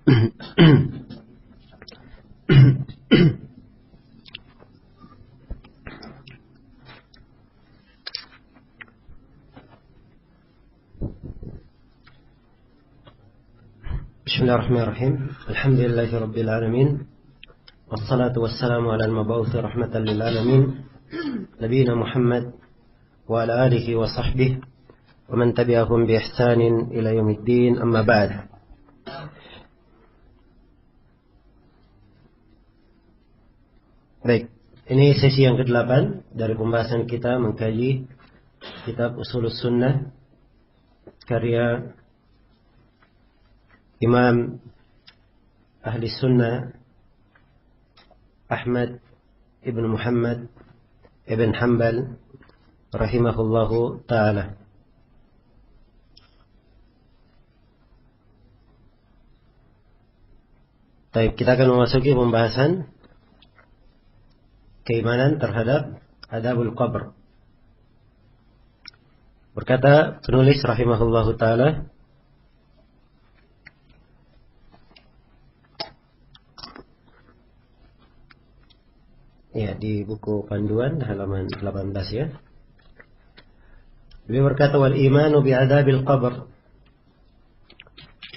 Bismillahirrahmanirrahim. Alhamdulillahirabbil alamin. Wassalatu wassalamu ala al-mab'uts rahmatan lil alamin. Nabiyina Muhammad wa ala alihi wa sahbihi wa man tabi'ahum bi ihsanin ila yaumiddin. Amma ba'd. Baik, ini sesi yang ke-8 dari pembahasan kita mengkaji kitab Ushulus Sunnah karya Imam Ahli Sunnah Ahmad ibn Muhammad ibn Hanbal rahimahullahu ta'ala. Baik, kita akan memasuki pembahasan keimanan terhadap adabul qabr. Berkata penulis rahimahullahu ta'ala, ya, di buku panduan halaman 18 ya. Beliau berkata, wal imanu bi adabil qabr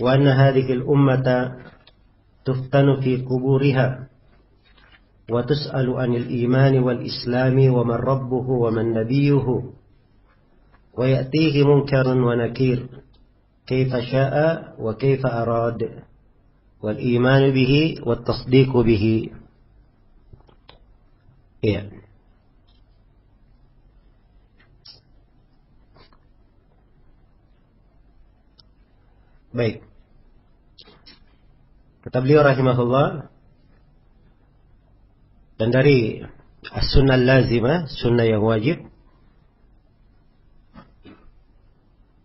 wa anna hadhihi al ummata tuftanu fi quburiha wa tus'alu anil imani wal islami wa man rabbuhu wa man nabiyuhu wa ya'tihi munkarun wa nakir kaifa sya'a wa kaifa arad wal imanu bihi wat tasdiqu bihi. Iya. Baik. Kata beliau rahimahullah, dan dari as-sunnah lazimah, sunnah yang wajib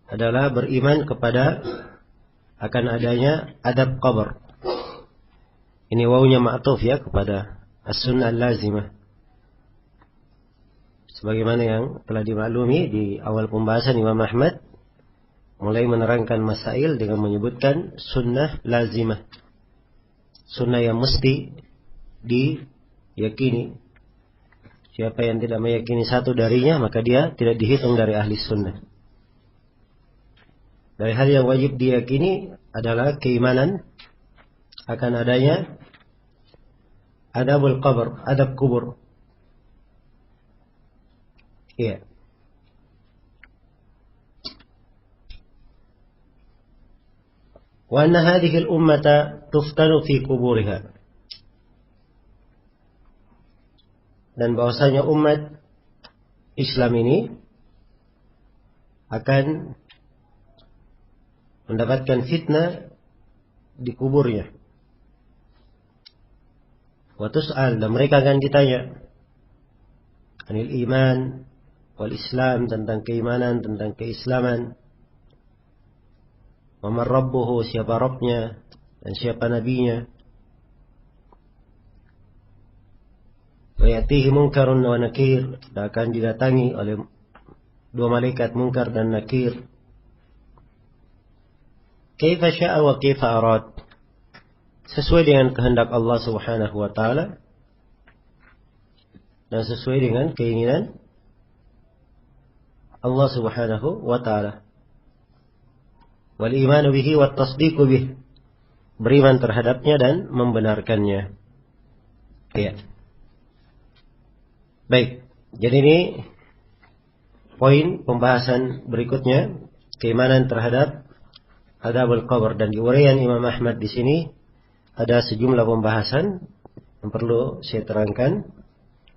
adalah beriman kepada akan adanya adab qabr. Ini wawunya ma'tuf ya kepada as-sunnah lazimah. Sebagaimana yang telah dimaklumi di awal pembahasan, Imam Ahmad mulai menerangkan masail dengan menyebutkan sunnah lazimah, sunnah yang mesti diyakini. Siapa yang tidak meyakini satu darinya, maka dia tidak dihitung dari ahli sunnah. Dari hal yang wajib diyakini adalah keimanan akan adanya adabul qabr, adab kubur. Iya. Wa anna hadhihi al-ummata tuftanu fi quburiha. Dan bahwasanya umat Islam ini akan mendapatkan fitnah di kuburnya. Wa tus'al, dan mereka akan ditanya anil iman wal Islam, tentang keimanan, tentang keislaman. Wa man rabbuhu, siapa Rabbnya dan siapa nabinya. Wa ya'tihi munkarun wa nakir, dan akan didatangi oleh dua malaikat munkar dan nakir. Kaifa sya'a wa kaifa arad, sesuai dengan kehendak Allah Subhanahu wa taala dan sesuai dengan keinginan Allah Subhanahu wa ta'ala. Wal imanu bihi wat tasdiqu bih, beriman terhadapnya dan membenarkannya. Ya. Baik, jadi ini poin pembahasan berikutnya, keimanan terhadap adabul qabr. Dan di uraian Imam Ahmad di sini ada sejumlah pembahasan yang perlu saya terangkan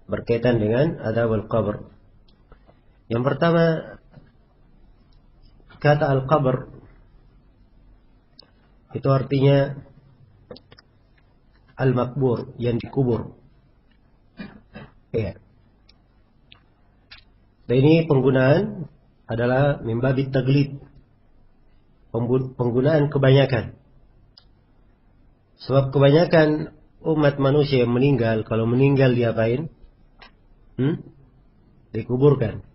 berkaitan dengan adabul qabr. Yang pertama, kata al-qabr itu artinya al-makbur, yang dikubur. Ya. Dan ini penggunaan adalah min babit taglid, penggunaan kebanyakan. Sebab kebanyakan umat manusia yang meninggal, kalau meninggal diapain? Dikuburkan.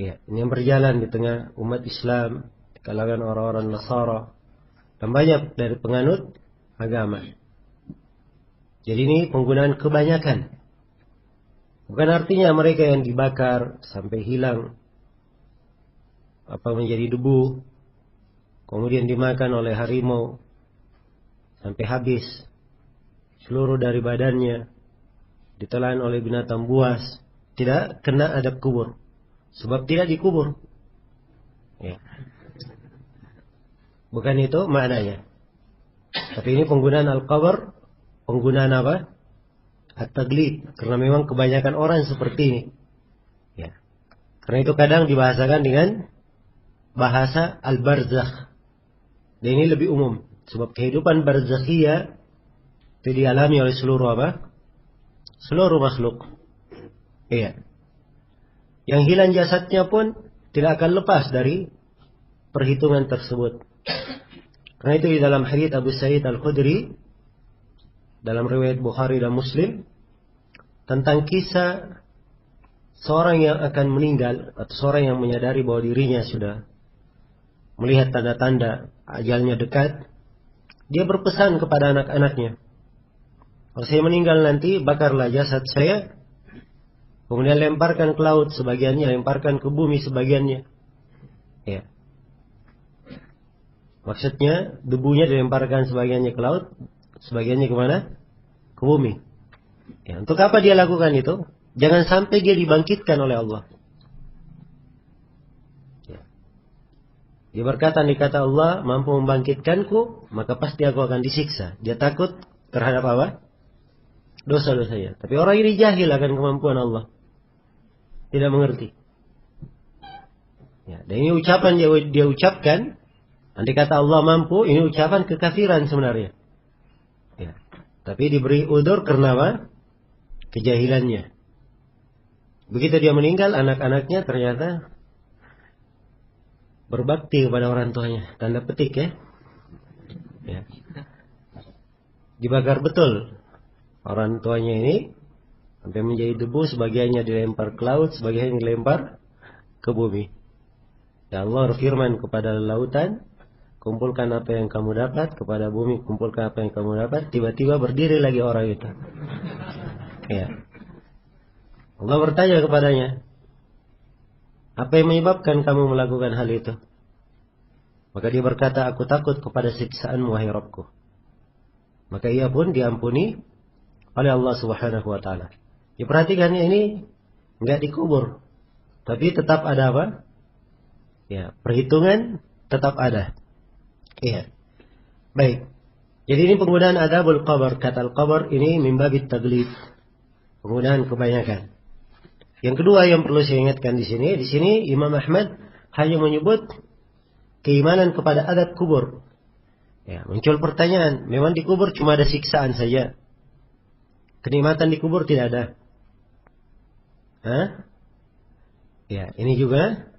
Ya, ini yang berjalan di tengah umat Islam, di kalangan orang-orang Nasara. dan banyak dari penganut agama. Jadi ini penggunaan kebanyakan. Bukan artinya mereka yang dibakar sampai hilang menjadi debu, kemudian dimakan oleh harimau sampai habis seluruh dari badannya, ditelan oleh binatang buas, tidak kena adab kubur, sebab tidak dikubur. Ya. Bukan itu maknanya. Tapi ini penggunaan al-qabr, penggunaan apa? At-taglid, karena memang kebanyakan orang seperti ini. Ya. Karena itu kadang dibahasakan dengan bahasa al-barzakh. Dan ini lebih umum, sebab kehidupan barzakhiyah itu dialami oleh seluruh apa? Seluruh makhluk. Iya. Yang hilang jasadnya pun tidak akan lepas dari perhitungan tersebut. Karena itu di dalam hadits Abu Sa'id Al-Khudri, dalam riwayat Bukhari dan Muslim, tentang kisah seorang yang akan meninggal atau seorang yang menyadari bahwa dirinya sudah melihat tanda-tanda ajalnya dekat, dia berpesan kepada anak-anaknya, kalau saya meninggal nanti, bakarlah jasad saya, kemudian lemparkan ke laut sebagiannya, lemparkan ke bumi sebagiannya. Ya. Maksudnya debunya dilemparkan sebagiannya ke laut, sebagiannya kemana? Ke bumi. Ya, untuk apa dia lakukan itu? Jangan sampai dia dibangkitkan oleh Allah. Ya. Dia berkata, dikata Allah mampu membangkitkanku, maka pasti aku akan disiksa. Dia takut terhadap apa? Dosa-dosanya. Tapi orang ini jahil akan kemampuan Allah, tidak mengerti. Ya, dan ini ucapan dia ucapkan. Andai kata Allah mampu, ini ucapan kekafiran sebenarnya. Ya. Tapi diberi udzur karena apa? Kejahilannya. Begitu dia meninggal, anak-anaknya ternyata berbakti kepada orang tuanya. Tanda petik ya. Ya. Dibakar betul orang tuanya ini sampai menjadi debu, sebagiannya dilempar ke laut, sebagiannya dilempar ke bumi. Ya Allah berfirman kepada lautan, kumpulkan apa yang kamu dapat, kepada bumi kumpulkan apa yang kamu dapat. Tiba-tiba berdiri lagi orang itu. Ya. Allah bertanya kepadanya, apa yang menyebabkan kamu melakukan hal itu? Maka dia berkata, aku takut kepada siksaan-Mu wahai Rabbku. Maka ia pun diampuni oleh Allah Subhanahu wa taala. Diperhatikan ini enggak dikubur, tapi tetap ada apa? Ya, perhitungan tetap ada. Iya. Baik. Jadi ini penggunaan adabul qabr. Kata al-qabr ini min babit taglid. Penggunaan kebanyakan. Yang kedua yang perlu saya ingatkan di sini Imam Ahmad hanya menyebut keimanan kepada adab kubur. Ya, muncul pertanyaan, memang di kubur cuma ada siksaan saja. Kenikmatan di kubur tidak ada. Hah? Ya, ini juga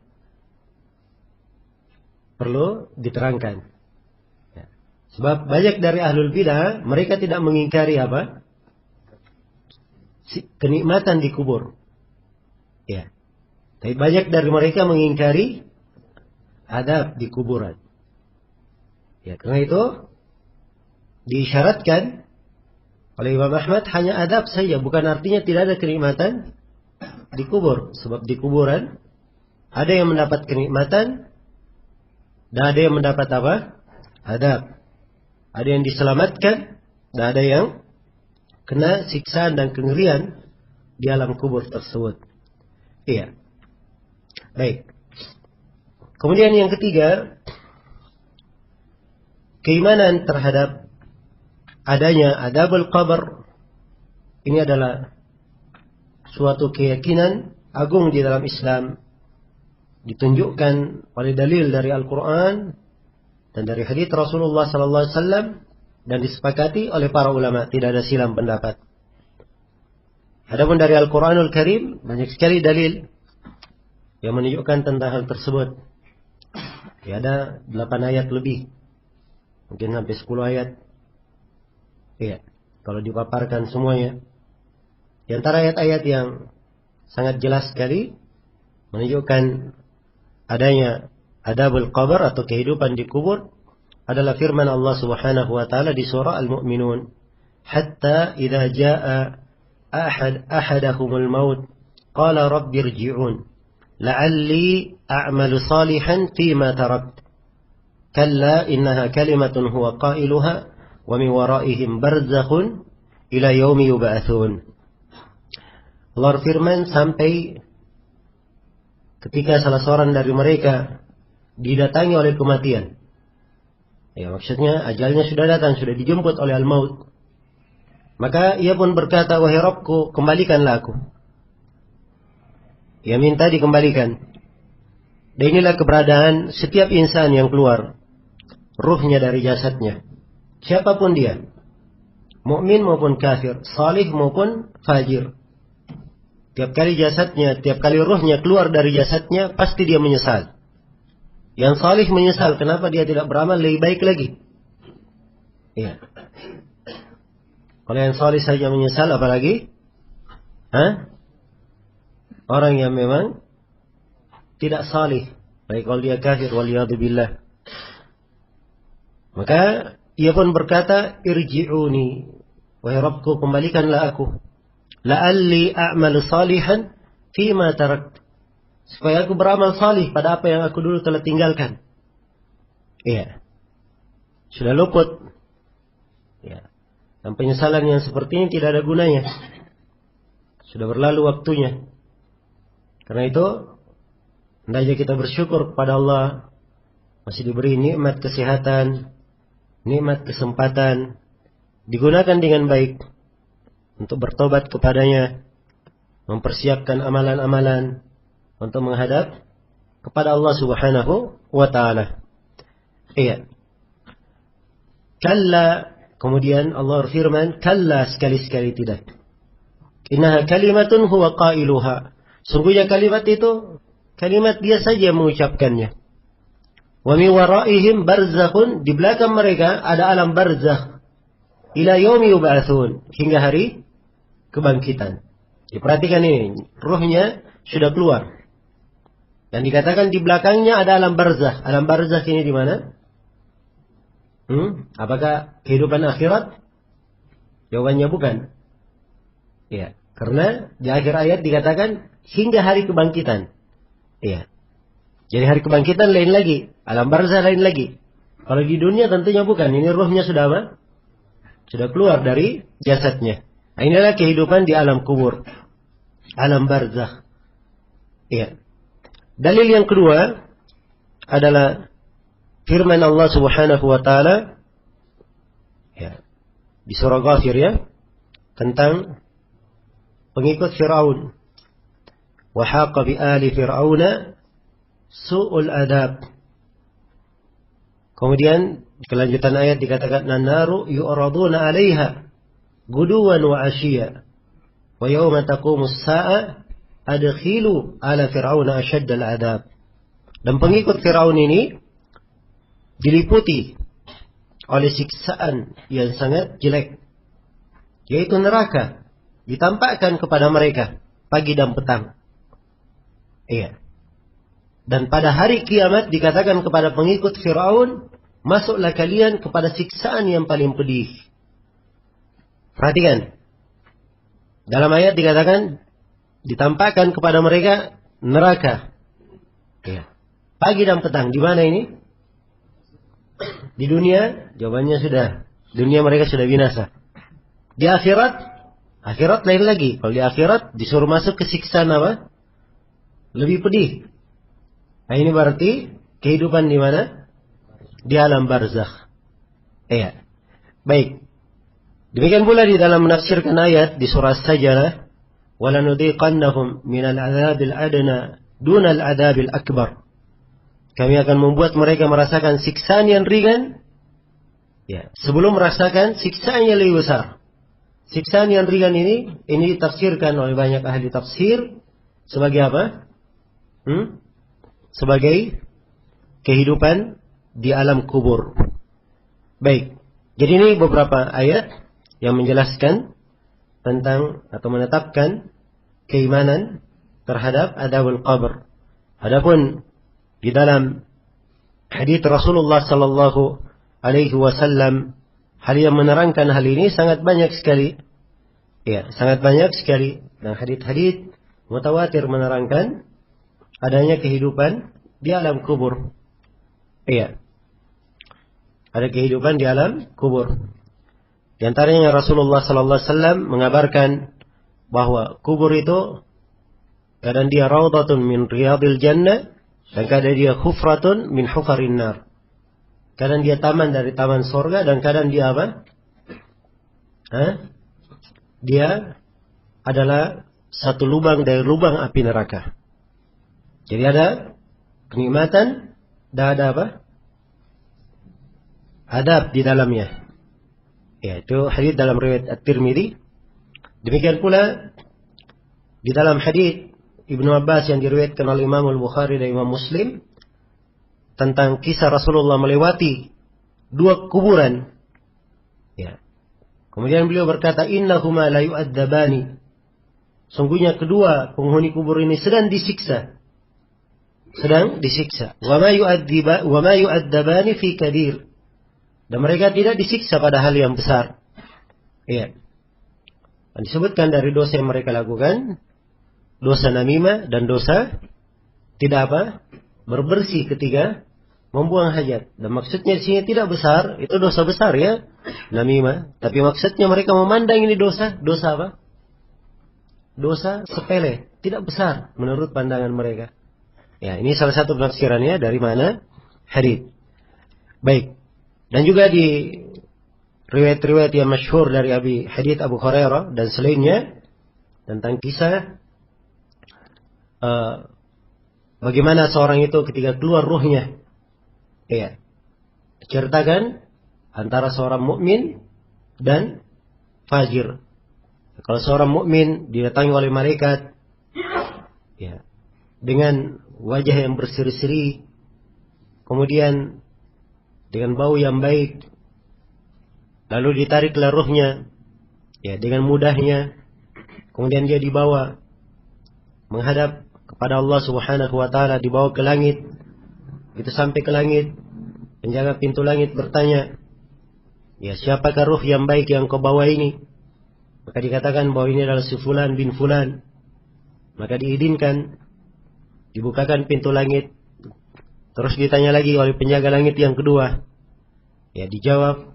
perlu diterangkan. Ya. Sebab banyak dari ahlul bidah, mereka tidak mengingkari apa? Kenikmatan di kubur. Ya. Tapi banyak dari mereka mengingkari adab di kuburan. Ya, karena itu diisyaratkan oleh Imam Ahmad hanya adab saja, bukan artinya tidak ada kenikmatan di kubur. Sebab di kuburan ada yang mendapat kenikmatan dan ada yang mendapat apa? Adab. Ada yang diselamatkan dan ada yang kena siksaan dan kengerian di alam kubur tersebut. Iya. Baik. Kemudian yang ketiga, keimanan terhadap adanya adabul qabr. Ini adalah suatu keyakinan agung di dalam Islam, ditunjukkan oleh dalil dari Al-Quran dan dari hadits Rasulullah sallallahu alaihi wasallam dan disepakati oleh para ulama, tidak ada silang pendapat. Adapun dari Al-Quranul Karim banyak sekali dalil yang menunjukkan tentang hal tersebut. Ya, ada 8 ayat lebih, mungkin sampai 10 ayat. Iya, kalau dipaparkan semuanya. Di antara ayat-ayat yang sangat jelas sekali menunjukkan adanya adabul qabr atau kehidupan di kubur adalah firman Allah Subhanahu wa taala di surah Al-Mu'minun. Hatta idza jaa ahadahumul maut qala rabbi irji'un la'alli a'malu salihan fima tarakt. Kalla innaha kalimatun huwa qailuha wa min waraihim barzakhun ila yaumi yub'atsun. Allah firman sampai ketika salah seorang dari mereka didatangi oleh kematian. Ya, maksudnya ajalnya sudah datang, sudah dijemput oleh al-maut. Maka ia pun berkata, wahai Rabbku, kembalikanlah aku. Ia minta dikembalikan. Dan inilah keberadaan setiap insan yang keluar ruhnya dari jasadnya. Siapapun dia, mukmin maupun kafir, salih maupun fajir. Tiap kali jasadnya, tiap kali ruhnya keluar dari jasadnya, pasti dia menyesal. Yang salih menyesal, kenapa dia tidak beramal lebih baik lagi? Iya. Kalau yang salih saja menyesal, apalagi? Orang yang memang tidak salih, baik kalau dia kafir, waliyadzubillah. Maka ia pun berkata, irji'uni, wahai Rabbku, kembalikanlah aku. La'alli a'malu salihan fima tarakt. Supaya aku beramal salih pada apa yang aku dulu telah tinggalkan. Iya. Sudah luput. Ya. Dan penyesalan yang seperti ini tidak ada gunanya. Sudah berlalu waktunya. Karena itu, hendaknya kita bersyukur kepada Allah. Masih diberi nikmat kesehatan, nikmat kesempatan. Digunakan dengan baik. Untuk bertobat kepadanya. Mempersiapkan amalan-amalan. Untuk menghadap kepada Allah Subhanahu wa ta'ala. Iya. Kalla, kemudian Allah berfirman, kalla, sekali-sekali tidak. Innaha kalimatun huwa qailuha. Sungguhnya kalimat itu, kalimat dia saja yang mengucapkannya. Wa min waraihim barzakhun, di belakang mereka ada alam barzakh. Ila yaumi yub'atsun, hingga hari kebangkitan. Diperhatikan ini, ruhnya sudah keluar. Dan dikatakan di belakangnya ada alam barzakh. Alam barzakh ini di mana? Apakah kehidupan akhirat? Jawabannya bukan. Ya, karena di akhir ayat dikatakan hingga hari kebangkitan. Ya. Jadi hari kebangkitan lain lagi, alam barzakh lain lagi. Kalau di dunia tentunya bukan. Ini ruhnya sudah apa? Sudah keluar dari jasadnya. Nah, inilah kehidupan di alam kubur. Alam barzakh. Ya. Dalil yang kedua adalah firman Allah Subhanahu wa taala ya, di surah Ghafir ya, tentang pengikut Firaun. Wa haqa bi ali fir'auna su'ul adab. Kemudian kelanjutan ayat dikatakan an-naru yu'raduna 'alaiha guduwan wa 'ashiyya wa yawma taqumus sa'a adkhilu ala fir'auna asyaddal adab. Dan pengikut Firaun ini diliputi oleh siksaan yang sangat jelek, yaitu neraka, ditampakkan kepada mereka pagi dan petang. Iya. Dan pada hari kiamat dikatakan kepada pengikut Firaun, masuklah kalian kepada siksaan yang paling pedih. Perhatikan. Dalam ayat dikatakan ditampakkan kepada mereka neraka. Ya. Pagi dan petang. Di mana ini? Di dunia, jawabannya sudah. Dunia mereka sudah binasa. Di akhirat, akhirat lain lagi. Kalau di akhirat disuruh masuk ke siksaan apa? Lebih pedih. Nah, ini berarti kehidupan di mana? Di alam barzakh. Iya. Baik. Demikian pula di dalam menafsirkan ayat di surah Sajdah, وَلَنُذِيقَنَّهُمْ مِنَ الْعَذَابِ الْأَدْنَى دُونَ الْعَذَابِ الْأَكْبَرِ. Kami akan membuat mereka merasakan siksaan yang ringan ya, sebelum merasakan siksaan yang lebih besar. Siksaan yang ringan ini ditafsirkan oleh banyak ahli tafsir sebagai apa? Sebagai kehidupan di alam kubur. Baik. Jadi ini beberapa ayat yang menjelaskan tentang atau menetapkan keimanan terhadap adabul qabr. Adapun di dalam hadits Rasulullah sallallahu alaihi wasallam. Hal yang menerangkan hal ini sangat banyak sekali. Ya, sangat banyak sekali. Dan hadits-hadits mutawatir menerangkan adanya kehidupan di alam kubur. Iya. Ada kehidupan di alam kubur. Di antaranya Rasulullah sallallahu alaihi wasallam mengabarkan bahwa kubur itu kadang dia raudhatun min riyadil jannah dan kadang dia hufratun min hufarin nar. Kadang dia taman dari taman surga dan kadang dia apa? Dia adalah satu lubang dari lubang api neraka. Jadi ada kenikmatan dan ada apa? Adab di dalamnya. Ya, itu hadis dalam riwayat At-Tirmidzi. Demikian pula di dalam hadis Ibnu Abbas yang diriwayatkan oleh Imam Al-Bukhari dan Imam Muslim tentang kisah Rasulullah melewati 2 kuburan. Ya. Kemudian beliau berkata, innahuma la yu'adzabani. Sungguhnya kedua penghuni kubur ini sedang disiksa. Sedang disiksa. Wa ma yu'adzabani fi kabir. Dan mereka tidak disiksa pada hal yang besar. Iya. Dan disebutkan dari dosa yang mereka lakukan, dosa namimah dan dosa tidak apa? Berbersih ketika membuang hajat. Dan maksudnya di sini tidak besar, itu dosa besar ya, namimah. Tapi maksudnya mereka memandang ini dosa apa? Dosa sepele, tidak besar menurut pandangan mereka. Ya, ini salah satu penafsirannya dari mana? Hadits. Baik. Dan juga di riwayat-riwayat yang masyhur dari hadits Abu Hurairah dan selainnya tentang kisah bagaimana seorang itu ketika keluar ruhnya. Ya. Diceritakan antara seorang mukmin dan fajir. Kalau seorang mukmin didatangi oleh malaikat ya, dengan wajah yang berseri-seri, kemudian dengan bau yang baik, lalu ditariklah ruhnya ya dengan mudahnya, kemudian dia dibawa menghadap kepada Allah Subhanahu wa taala, dibawa ke langit. Begitu sampai ke langit, penjaga pintu langit bertanya, ya siapakah ruh yang baik yang kau bawa ini? Maka dikatakan bahwa ini adalah si fulan bin fulan. Maka diizinkan, dibukakan pintu langit. Terus ditanya lagi oleh penjaga langit yang kedua. Ya dijawab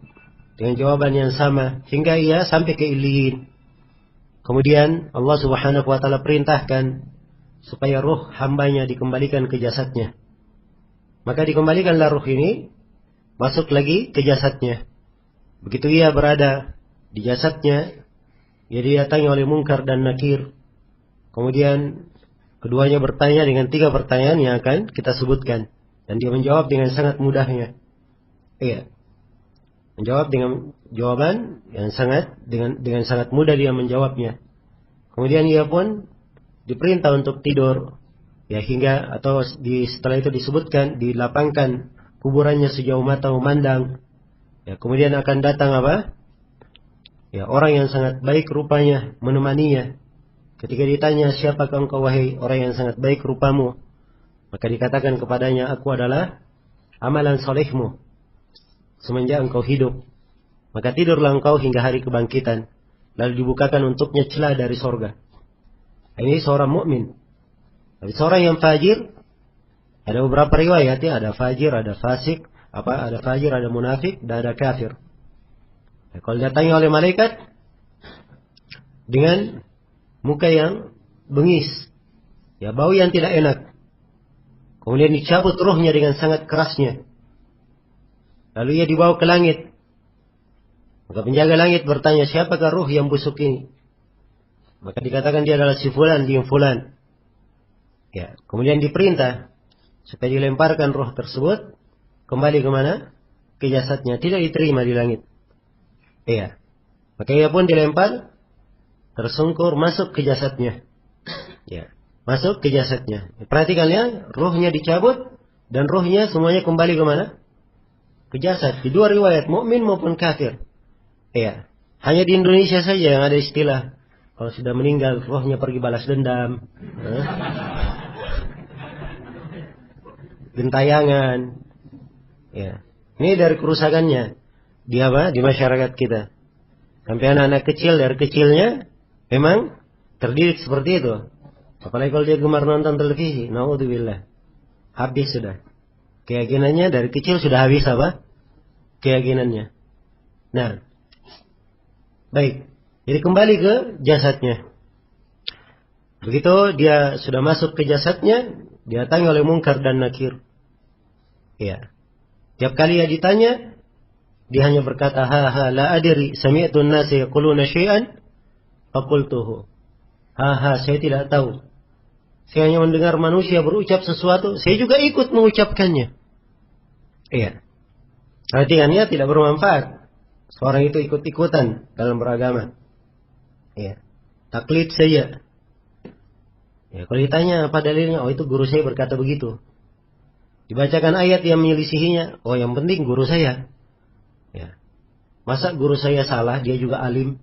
dengan jawaban yang sama hingga ia sampai ke Iliyin. Kemudian Allah Subhanahu wa taala perintahkan supaya ruh hambanya dikembalikan ke jasadnya. Maka dikembalikanlah ruh ini masuk lagi ke jasadnya. Begitu ia berada di jasadnya, ia didatangi oleh Munkar dan Nakir. Kemudian keduanya bertanya dengan 3 pertanyaan yang akan kita sebutkan. Dan dia menjawab dengan sangat mudahnya. Iya. Menjawab dengan jawaban yang dengan sangat mudah dia menjawabnya. Kemudian ia pun diperintah untuk tidur. Ya hingga atau setelah itu disebutkan dilapangkan kuburannya sejauh mata memandang. Ya kemudian akan datang apa? Ya orang yang sangat baik rupanya menemaninya. Ketika ditanya siapakah engkau wahai orang yang sangat baik rupamu? Maka dikatakan kepadanya, aku adalah amalan solehmu semenjak engkau hidup. Maka tidurlah engkau hingga hari kebangkitan. Lalu dibukakan untuknya celah dari sorga. Ini seorang mukmin. Tapi seorang yang fajir, ada beberapa riwayat ya, ada fajir, ada fasik, ada fajir, ada munafik, dan ada kafir. Nah, kalau didatangi oleh malaikat dengan muka yang bengis, ya bau yang tidak enak. Kemudian dicabut ruhnya dengan sangat kerasnya. Lalu ia dibawa ke langit. Maka penjaga langit bertanya, siapakah ruh yang busuk ini? Maka dikatakan dia adalah si fulan bin fulan. Ya, kemudian diperintah supaya dilemparkan ruh tersebut kembali ke mana? Ke jasadnya, tidak diterima di langit. Iya. Maka ia pun dilempar, tersungkur masuk ke jasadnya. Ya. Masuk ke jasadnya. Perhatikan ya, ruhnya dicabut dan ruhnya semuanya kembali ke mana? Ke jasad. Di 2 riwayat, mukmin maupun kafir. Iya. Hanya di Indonesia saja yang ada istilah kalau sudah meninggal ruhnya pergi balas dendam. Gentayangan. Ya. Ini dari kerusakannya di apa? Di masyarakat kita. Sampai anak-anak kecil dari kecilnya memang terdidik seperti itu. Apalagi kalau dia gemar nonton televisi, naudzubillah. Habis sudah. Keyakinannya dari kecil sudah habis apa? Keyakinannya. Nah, baik. Jadi kembali ke jasadnya. Begitu dia sudah masuk ke jasadnya, didatangi oleh Munkar dan Nakir. Ya. Tiap kali dia ditanya, dia hanya berkata, ha la adri, sami'tu an-nasa yaquluna syai'an faqultuhu. Ha, saya tidak tahu. Saya hanya mendengar manusia berucap sesuatu, saya juga ikut mengucapkannya. Iya. Artinya tidak bermanfaat. Seorang itu ikut-ikutan dalam beragama. Iya. Taklid saja. Ya, kalau ditanya apa dalilnya, oh itu guru saya berkata begitu. Dibacakan ayat yang menyelisihinya, oh yang penting guru saya. Ya. Masa guru saya salah, dia juga alim.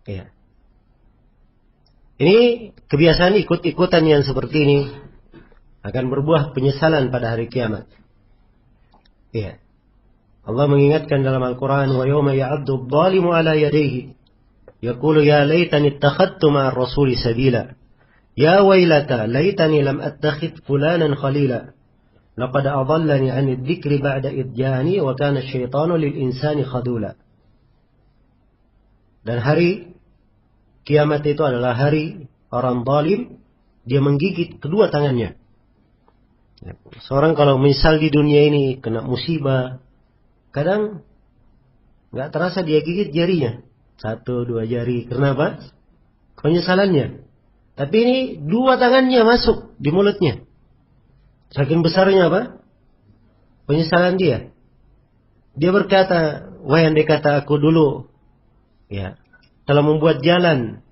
Ya. Ini kebiasaan ikut-ikutan yang seperti ini akan berbuah penyesalan pada hari kiamat. Ya. Allah mengingatkan dalam Al-Quran, wa yawma ya'addu adh-dhalimu ala yadayhi yaqulu ya laitani ittakhadtu ma'ar rasuli sabila. Ya wailata laitani lam attakhidh fulanan khalila. Laqad adallani 'ani adh-dhikri ba'da idh ja'ani wa kana asy-syaitanu lil insani khadula. Dan hari kiamat itu adalah hari orang zalim, dia menggigit kedua tangannya. Seorang kalau misal di dunia ini kena musibah, kadang nggak terasa dia gigit jarinya, 1, 2 jari. Kenapa? Penyesalannya. Tapi ini 2 tangannya masuk di mulutnya. Saking besarnya apa? Penyesalan dia. Dia berkata, wahai andai kata aku dulu, ya, telah membuat jalan,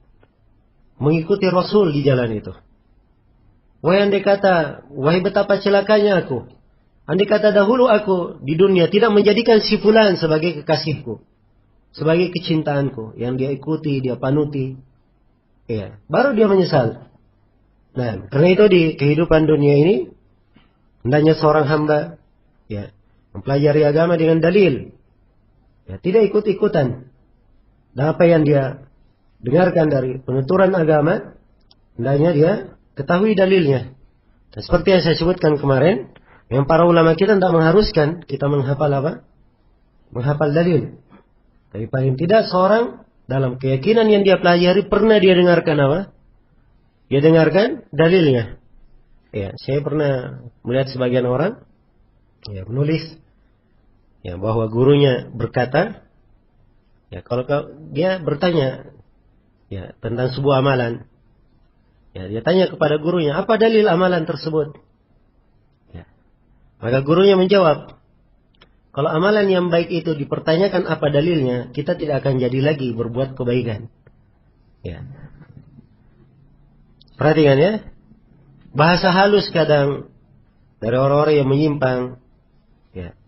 mengikuti Rasul di jalan itu. Wahai andai kata, wahai betapa celakanya aku. Andai kata dahulu aku di dunia tidak menjadikan si fulan sebagai kekasihku, sebagai kecintaanku, yang dia ikuti, dia panuti. Ya, baru dia menyesal. Nah, karena itu di kehidupan dunia ini, hendaknya seorang hamba, ya, mempelajari agama dengan dalil. Ya, tidak ikut-ikutan. Dan apa yang dia dengarkan dari penuturan agama, hendaknya dia ketahui dalilnya. Dan seperti yang saya sebutkan kemarin, yang para ulama kita tidak mengharuskan kita menghafal apa? Menghafal dalil. Tapi paling tidak seorang dalam keyakinan yang dia pelajari pernah dia dengarkan apa? Dia dengarkan dalilnya. Ya, saya pernah melihat sebagian orang ya menulis ya bahwa gurunya berkata, ya kalau dia bertanya ya tentang sebuah amalan, ya dia tanya kepada gurunya, apa dalil amalan tersebut? Ya. Maka gurunya menjawab, kalau amalan yang baik itu dipertanyakan apa dalilnya, kita tidak akan jadi lagi berbuat kebaikan. Ya. Perhatikan ya. Bahasa halus kadang dari orang-orang yang menyimpang. Ya.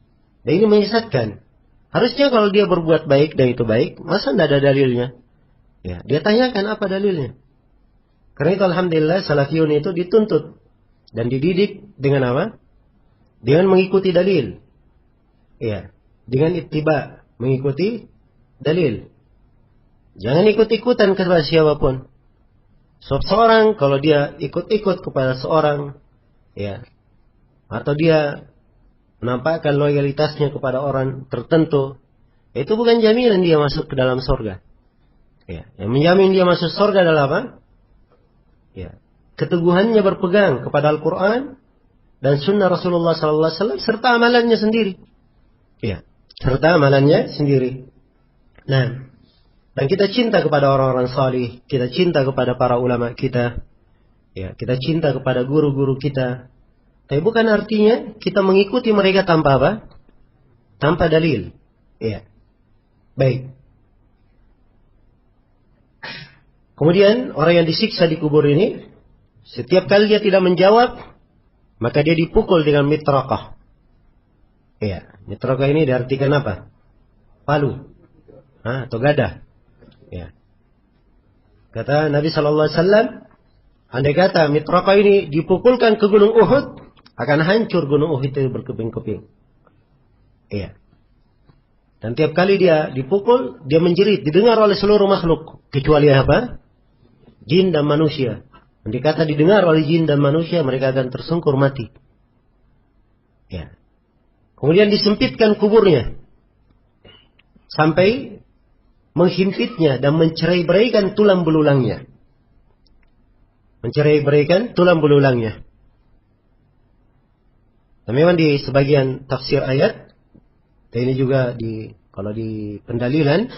Dan ini menyesatkan. Harusnya kalau dia berbuat baik dan itu baik, masa tidak ada dalilnya? Ya. Dia tanyakan apa dalilnya. Karena itu alhamdulillah salafiyun itu dituntut dan dididik dengan apa? Dengan mengikuti dalil. Ya, dengan ittiba, mengikuti dalil. Jangan ikut-ikutan kepada siapapun. Seorang kalau dia ikut-ikut kepada seorang, ya, atau dia menampakkan loyalitasnya kepada orang tertentu, itu bukan jaminan dia masuk ke dalam surga. Ya, yang menjamin dia masuk surga adalah apa? Ya, keteguhannya berpegang kepada Al-Quran dan Sunnah Rasulullah SAW serta amalannya sendiri. Ya, serta amalannya sendiri. Nah, dan kita cinta kepada orang-orang salih, kita cinta kepada para ulama kita, ya, kita cinta kepada guru-guru kita. Tapi bukan artinya kita mengikuti mereka tanpa apa? Tanpa dalil. Ya, baik. Kemudian orang yang disiksa di kubur ini, setiap kali dia tidak menjawab, maka dia dipukul dengan mitraqah. Ya, mitraqah ini diartikan apa? Palu, atau gada. Ya. Kata Nabi Sallallahu Alaihi Wasallam, andai kata mitraqah ini dipukulkan ke gunung Uhud, akan hancur gunung Uhud itu berkeping-keping. Iya. Dan tiap kali dia dipukul, dia menjerit, didengar oleh seluruh makhluk. Kecuali apa? Jin dan manusia. Andai kata didengar oleh jin dan manusia, mereka akan tersungkur mati. Ya. Kemudian disempitkan kuburnya. Sampai menghimpitnya dan mencerai-beraikan tulang belulangnya. Mencerai-beraikan tulang belulangnya. Dan memang di sebagian tafsir ayat, dan ini juga kalau di pendalilan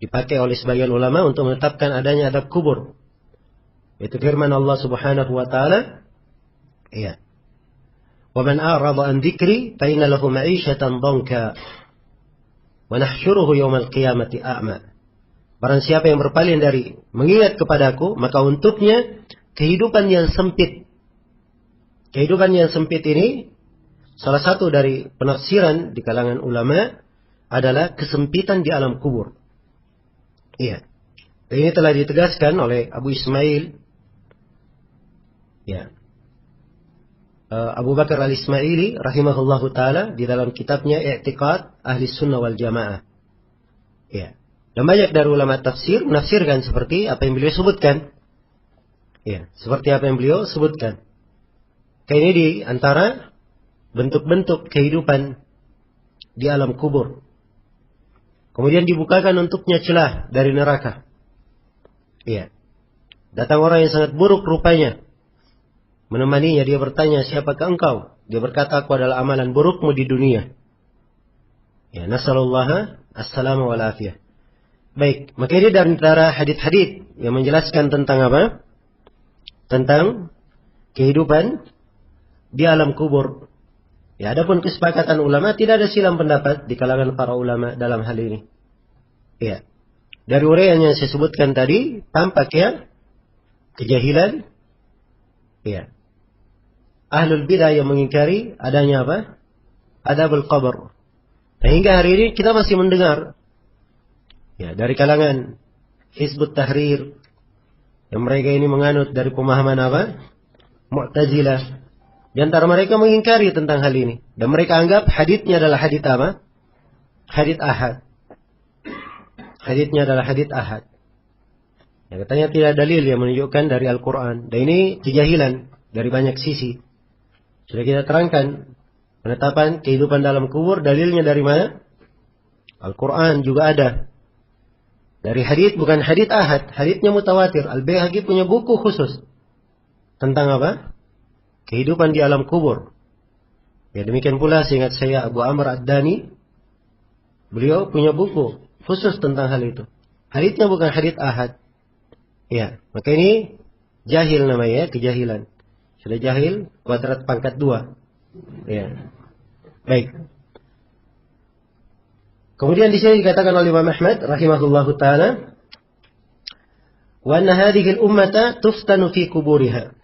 dipakai oleh sebagian ulama untuk menetapkan adanya adab kubur. Itu firman Allah Subhanahu wa taala, iya. Wa man a'rada an dzikri fa inna lahu ma'isyatan dhanka wa nahsyuruhu yaumal qiyamati a'ma. Barang siapa yang berpaling dari mengingat kepadaku, maka untuknya kehidupan yang sempit. Kehidupan yang sempit ini salah satu dari penafsiran di kalangan ulama adalah kesempitan di alam kubur. Iya. Dan ini telah ditegaskan oleh Abu Ismail. Ya. Abu Bakar al-Ismaili rahimahullahu taala di dalam kitabnya I'tiqad Ahli Sunnah wal Jamaah. Ya. Dan banyak dari ulama tafsir menafsirkan seperti apa yang beliau sebutkan. Ya, seperti apa yang beliau sebutkan. Kayak ini di antara bentuk-bentuk kehidupan di alam kubur. Kemudian dibukakan untuknya celah dari neraka. Iya. Datang orang yang sangat buruk rupanya. Menemaninya, dia bertanya, siapakah engkau? Dia berkata, aku adalah amalan burukmu di dunia. Ya, nasallallahu assalamu wal afiyah. Baik, maka ini dari antara hadits-hadits yang menjelaskan tentang apa? Tentang kehidupan di alam kubur. Ya, adapun kesepakatan ulama, tidak ada silang pendapat di kalangan para ulama dalam hal ini. Ya. Dari uraian yang saya sebutkan tadi, tampak ya, kejahilan, ya. Ahlul bidah yang mengingkari adanya apa? Adabul qabr. Sehingga hari ini kita masih mendengar, ya, dari kalangan Hizbut Tahrir, yang mereka ini menganut dari pemahaman apa? Mu'tazilah. Di antara mereka mengingkari tentang hal ini. Dan mereka anggap haditsnya adalah hadits apa? Hadits ahad. Haditsnya adalah hadits ahad. Ya, katanya tidak dalil yang menunjukkan dari Al-Quran. Dan ini kejahilan dari banyak sisi. Sudah kita terangkan. Penetapan kehidupan dalam kubur, dalilnya dari mana? Al-Quran juga ada. Dari hadits, bukan hadits ahad. Haditsnya mutawatir. Al-Baihaqi punya buku khusus. Tentang apa? Kehidupan di alam kubur. Ya, demikian pula seingat saya Abu Amr Ad-Dani, beliau punya buku khusus tentang hal itu. Haditsnya bukan hadits ahad. Ya, maka ini jahil namanya, kejahilan. Sudah jahil, kuadrat pangkat 2. Ya. Baik. Kemudian di sini dikatakan oleh Imam Ahmad rahimahullahu taala, wa anna hadhihi al-ummata tuftanu fi kuburiha.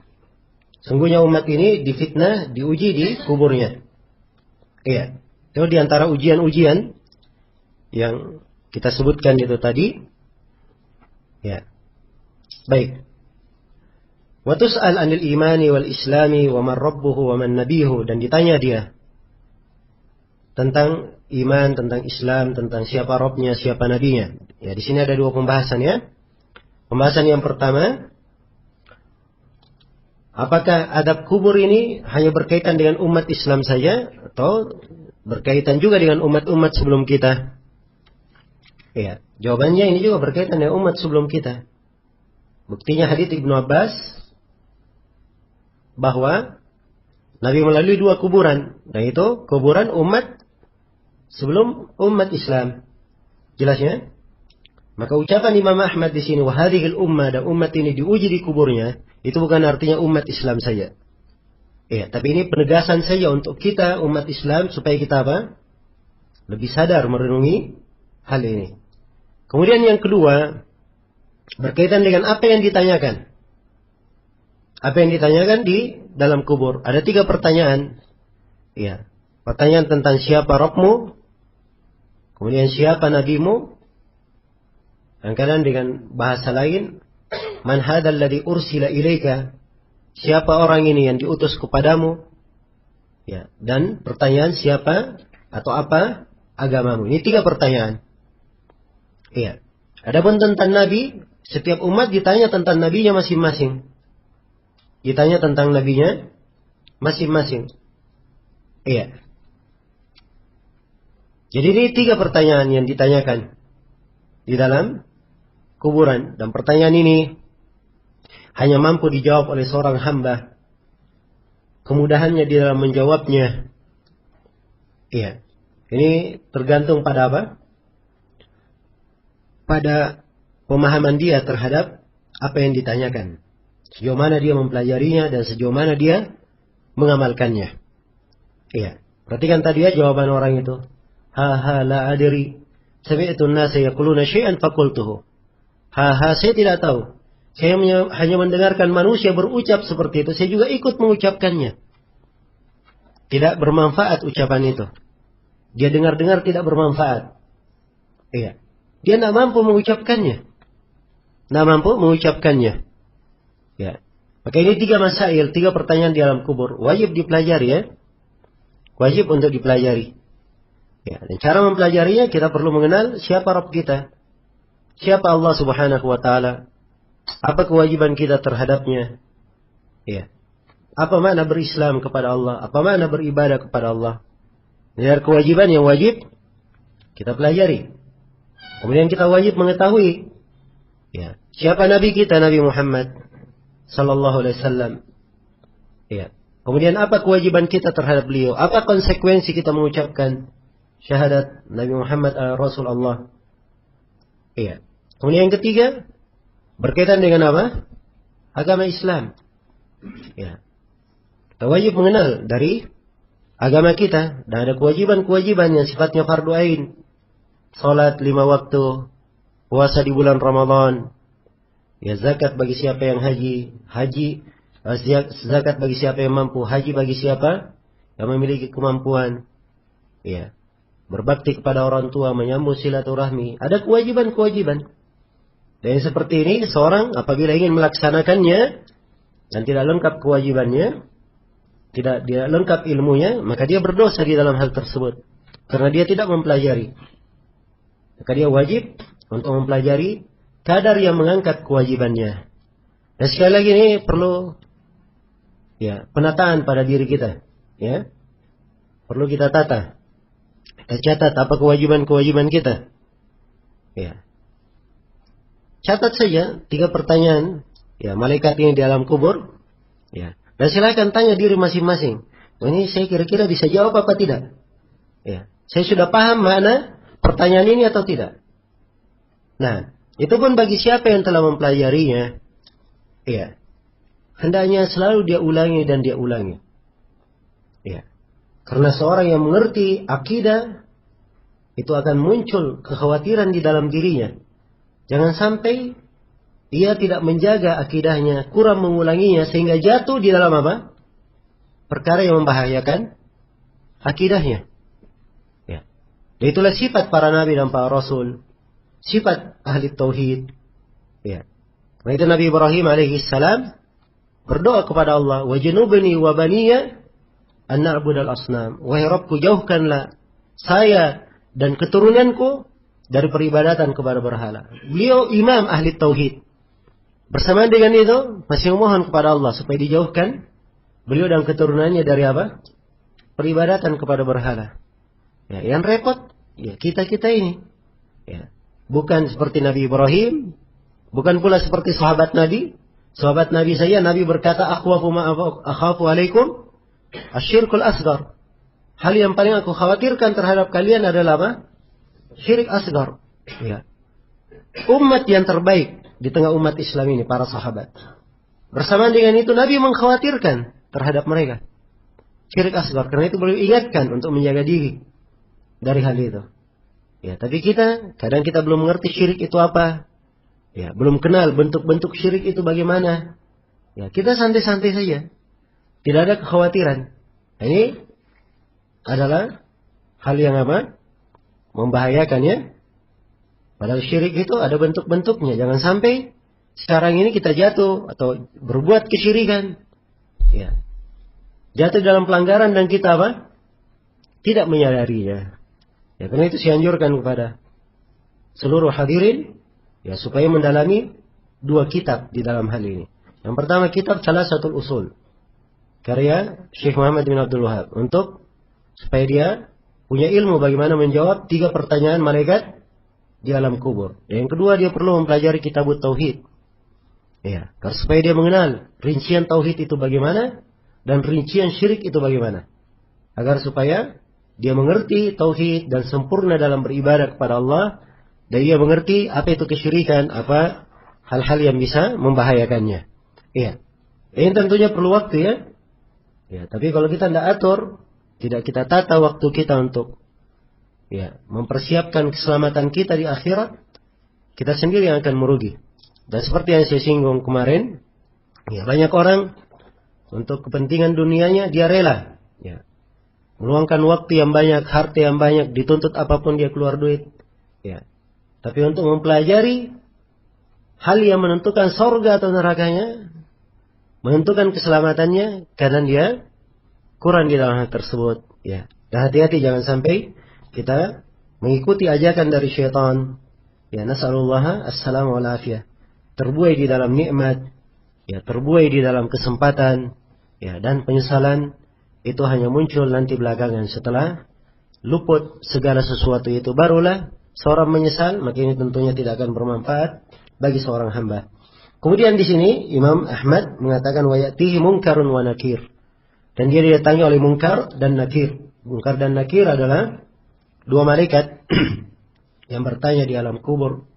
Sungguhnya umat ini difitnah, diuji di kuburnya. Iya. Itu di antara ujian-ujian yang kita sebutkan itu tadi. Ya. Baik. Wa tus'al 'anil imani wal islami wa man rabbuhu wa man nabiyuhu, dan ditanya dia tentang iman, tentang Islam, tentang siapa Rabbnya, siapa nabinya. Ya, di sini ada 2 pembahasan ya. Pembahasan yang pertama, apakah adab kubur ini hanya berkaitan dengan umat Islam saja atau berkaitan juga dengan umat-umat sebelum kita? Ya, jawabannya ini juga berkaitan dengan umat sebelum kita. Buktinya hadits Ibnu Abbas bahwa Nabi melalui 2 kuburan, yaitu kuburan umat sebelum umat Islam. Jelasnya? Maka ucapan Imam Ahmad di sini, wa hadhil ummah, dan umat ini diuji di kuburnya, itu bukan artinya umat Islam saja. Ya, tapi ini penegasan saja untuk kita umat Islam supaya kita apa? Lebih sadar merenungi hal ini. Kemudian yang kedua, berkaitan dengan apa yang ditanyakan. Apa yang ditanyakan di dalam kubur? Ada 3 pertanyaan. Ya, pertanyaan tentang siapa Rabbmu, kemudian siapa nabimu, dan kadang dengan bahasa lain, man hadzal ladzi ursila ilaika, siapa orang ini yang diutus kepadamu? Ya, dan pertanyaan siapa Atau apa agamamu? Ini 3 pertanyaan. Iya. Adapun tentang Nabi, setiap umat ditanya tentang nabinya masing-masing. Ditanya tentang nabinya masing-masing. Iya. Jadi ini 3 pertanyaan yang ditanyakan di dalam kuburan. Dan pertanyaan ini hanya mampu dijawab oleh seorang hamba. Kemudahannya di dalam menjawabnya. Iya. Ini tergantung pada apa? Pada pemahaman dia terhadap apa yang ditanyakan. Sejauh mana dia mempelajarinya dan sejauh mana dia mengamalkannya. Iya. Perhatikan tadi ya jawaban orang itu. Ha la adri. Sami'tu an-nasa yaquluna syai'an faqultuhu. Saya tidak tahu. Saya hanya mendengarkan manusia berucap seperti itu. Saya juga ikut mengucapkannya. Tidak bermanfaat ucapan itu. Dia dengar-dengar tidak bermanfaat. Iya. Dia tidak mampu mengucapkannya. Tidak mampu mengucapkannya. Ya. Maka ini 3 masail, 3 pertanyaan di alam kubur. Wajib dipelajari ya. Wajib untuk dipelajari. Ya. Dan cara mempelajarinya kita perlu mengenal siapa Rabb kita. Siapa Allah Subhanahu wa Ta'ala. Apa kewajiban kita terhadapnya. Ya. Apa makna berislam kepada Allah. Apa makna beribadah kepada Allah. Dari kewajiban yang wajib kita pelajari. Kemudian kita wajib mengetahui ya, siapa Nabi kita, Nabi Muhammad sallallahu alaihi wasallam. Ya. Kemudian apa kewajiban kita terhadap beliau? Apa konsekuensi kita mengucapkan syahadat Nabi Muhammad Rasulullah? Iya. Kemudian yang ketiga berkaitan dengan apa? Agama Islam. Ya. Kita wajib mengenal dari agama kita dan ada kewajiban-kewajiban yang sifatnya fardu ain. Salat 5 waktu, puasa di bulan Ramadan, ya zakat bagi siapa yang zakat bagi siapa yang mampu, haji bagi siapa yang memiliki kemampuan, ya berbakti kepada orang tua, menyambung silaturahmi, ada kewajiban-kewajiban. Dan seperti ini seorang apabila ingin melaksanakannya dan tidak lengkap kewajibannya, tidak lengkap ilmunya, maka dia berdosa di dalam hal tersebut karena dia tidak mempelajari. Maka dia wajib untuk mempelajari kadar yang mengangkat kewajibannya. Dan sekali lagi ini perlu ya penataan pada diri kita. Ya, perlu kita tata. Kita catat apa kewajiban-kewajiban kita. Ya, catat saja 3 pertanyaan. Ya, malaikat ini di alam kubur. Ya, dan silakan tanya diri masing-masing. Ini saya kira-kira bisa jawab apa tidak? Ya, saya sudah paham mana pertanyaan ini atau tidak? Nah, itu pun bagi siapa yang telah mempelajarinya, ya, hendaknya selalu dia ulangi dan dia ulangi. Ya, karena seorang yang mengerti akidah, itu akan muncul kekhawatiran di dalam dirinya. Jangan sampai dia tidak menjaga akidahnya, kurang mengulanginya, sehingga jatuh di dalam apa? Perkara yang membahayakan akidahnya. Itulah sifat para nabi dan para rasul. Sifat ahli tauhid. Ya. Karena itu Nabi Ibrahim alaihi salam berdoa kepada Allah, "Wajnubni wa baniya an na'budal asnam." Wahai Rabbku, jauhkanlah saya dan keturunanku dari peribadatan kepada berhala. Beliau imam ahli tauhid. Bersamaan dengan itu masih memohon kepada Allah supaya dijauhkan beliau dan keturunannya dari apa? Peribadatan kepada berhala. Ya, yang repot, ya kita ini. Ya. Bukan seperti Nabi Ibrahim, bukan pula seperti sahabat Nabi. Sahabat Nabi saya, Nabi berkata, akhafu alaikum asyirkul asgar. Hal yang paling aku khawatirkan terhadap kalian adalah apa? Syirik asgar. Ya. Umat yang terbaik di tengah umat Islam ini, para sahabat. Bersamaan dengan itu, Nabi mengkhawatirkan terhadap mereka. Syirik asgar. Karena itu beliau ingatkan untuk menjaga diri dari hal itu. Ya, tapi kadang kita belum mengerti syirik itu apa. Ya, belum kenal bentuk-bentuk syirik itu bagaimana. Ya, kita santai-santai saja. Tidak ada kekhawatiran. Nah, ini adalah hal yang apa? Membahayakan ya. Padahal syirik itu ada bentuk-bentuknya. Jangan sampai sekarang ini kita jatuh atau berbuat kesyirikan. Ya. Jatuh dalam pelanggaran dan kita apa? tidak menyadarinya. Ya, karena itu saya anjurkan kepada seluruh hadirin ya supaya mendalami dua kitab di dalam hal ini. Yang pertama kitab Thalathatul Usul karya Syekh Muhammad bin Abdul Wahab untuk supaya dia punya ilmu bagaimana menjawab 3 pertanyaan malaikat di alam kubur. Yang kedua dia perlu mempelajari kitab Tauhid. Ya, supaya dia mengenal rincian tauhid itu bagaimana dan rincian syirik itu bagaimana. Agar supaya dia mengerti tauhid dan sempurna dalam beribadah kepada Allah dan dia mengerti apa itu kesyirikan, apa hal-hal yang bisa membahayakannya. Iya. Ini tentunya perlu waktu ya. Ya, tapi kalau kita tidak atur, tidak kita tata waktu kita untuk ya, mempersiapkan keselamatan kita di akhirat, kita sendiri yang akan merugi. Dan seperti yang saya singgung kemarin, ya banyak orang untuk kepentingan dunianya dia rela ya, meluangkan waktu yang banyak, harta yang banyak, dituntut apapun dia keluar duit. Ya. Tapi untuk mempelajari hal yang menentukan surga atau nerakanya, menentukan keselamatannya, kadang dia kurang di dalam hal tersebut. Ya. Dan hati-hati jangan sampai kita mengikuti ajakan dari syaitan. Ya, nas'alullah as-salam wal afiyah. Terbuai di dalam nikmat, ya, terbuai di dalam kesempatan, ya, dan penyesalan itu hanya muncul nanti belakangan setelah luput segala sesuatu itu barulah seorang menyesal, maka ini tentunya tidak akan bermanfaat bagi seorang hamba. Kemudian di sini Imam Ahmad mengatakan wa ya'tihi munkarun wa nakir. Dan dia didatangi oleh munkar dan nakir. Munkar dan nakir adalah 2 malaikat yang bertanya di alam kubur.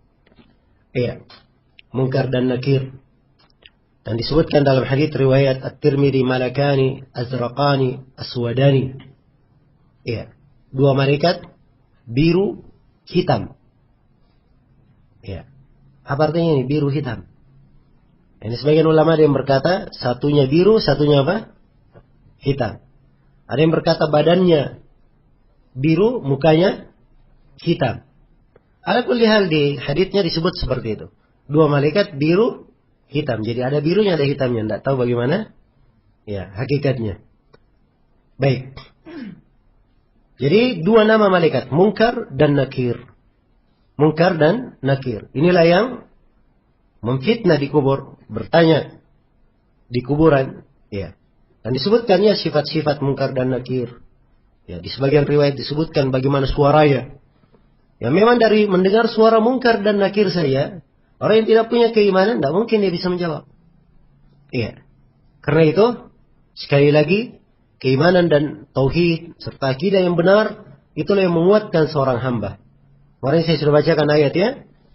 Iya, munkar dan nakir. Dan disebutkan dalam hadits riwayat At-Tirmidzi malakani azraqani aswadani. Iya, 2 malaikat biru hitam. Iya. Apa artinya ini biru hitam? Ini sebagian ulama ada yang berkata satunya biru, satunya apa? Hitam. Ada yang berkata badannya biru, mukanya hitam. Ala kulli hal di haditsnya disebut seperti itu. 2 malaikat biru hitam. Jadi ada birunya, ada hitamnya. Tidak tahu bagaimana ya hakikatnya. Baik. Jadi 2 nama malaikat, Munkar dan Nakir. Munkar dan Nakir. Inilah yang memfitnah di kubur, bertanya di kuburan. Ya. Dan disebutkannya sifat-sifat Munkar dan Nakir. Ya, di sebagian riwayat disebutkan bagaimana suaranya. Ya, memang dari mendengar suara Munkar dan Nakir saja, orang yang tidak punya keimanan, tidak mungkin dia bisa menjawab. Iya. Karena itu, sekali lagi, keimanan dan tauhid, serta akidah yang benar, itulah yang menguatkan seorang hamba. Kemarin saya sudah bacakan ayat ya.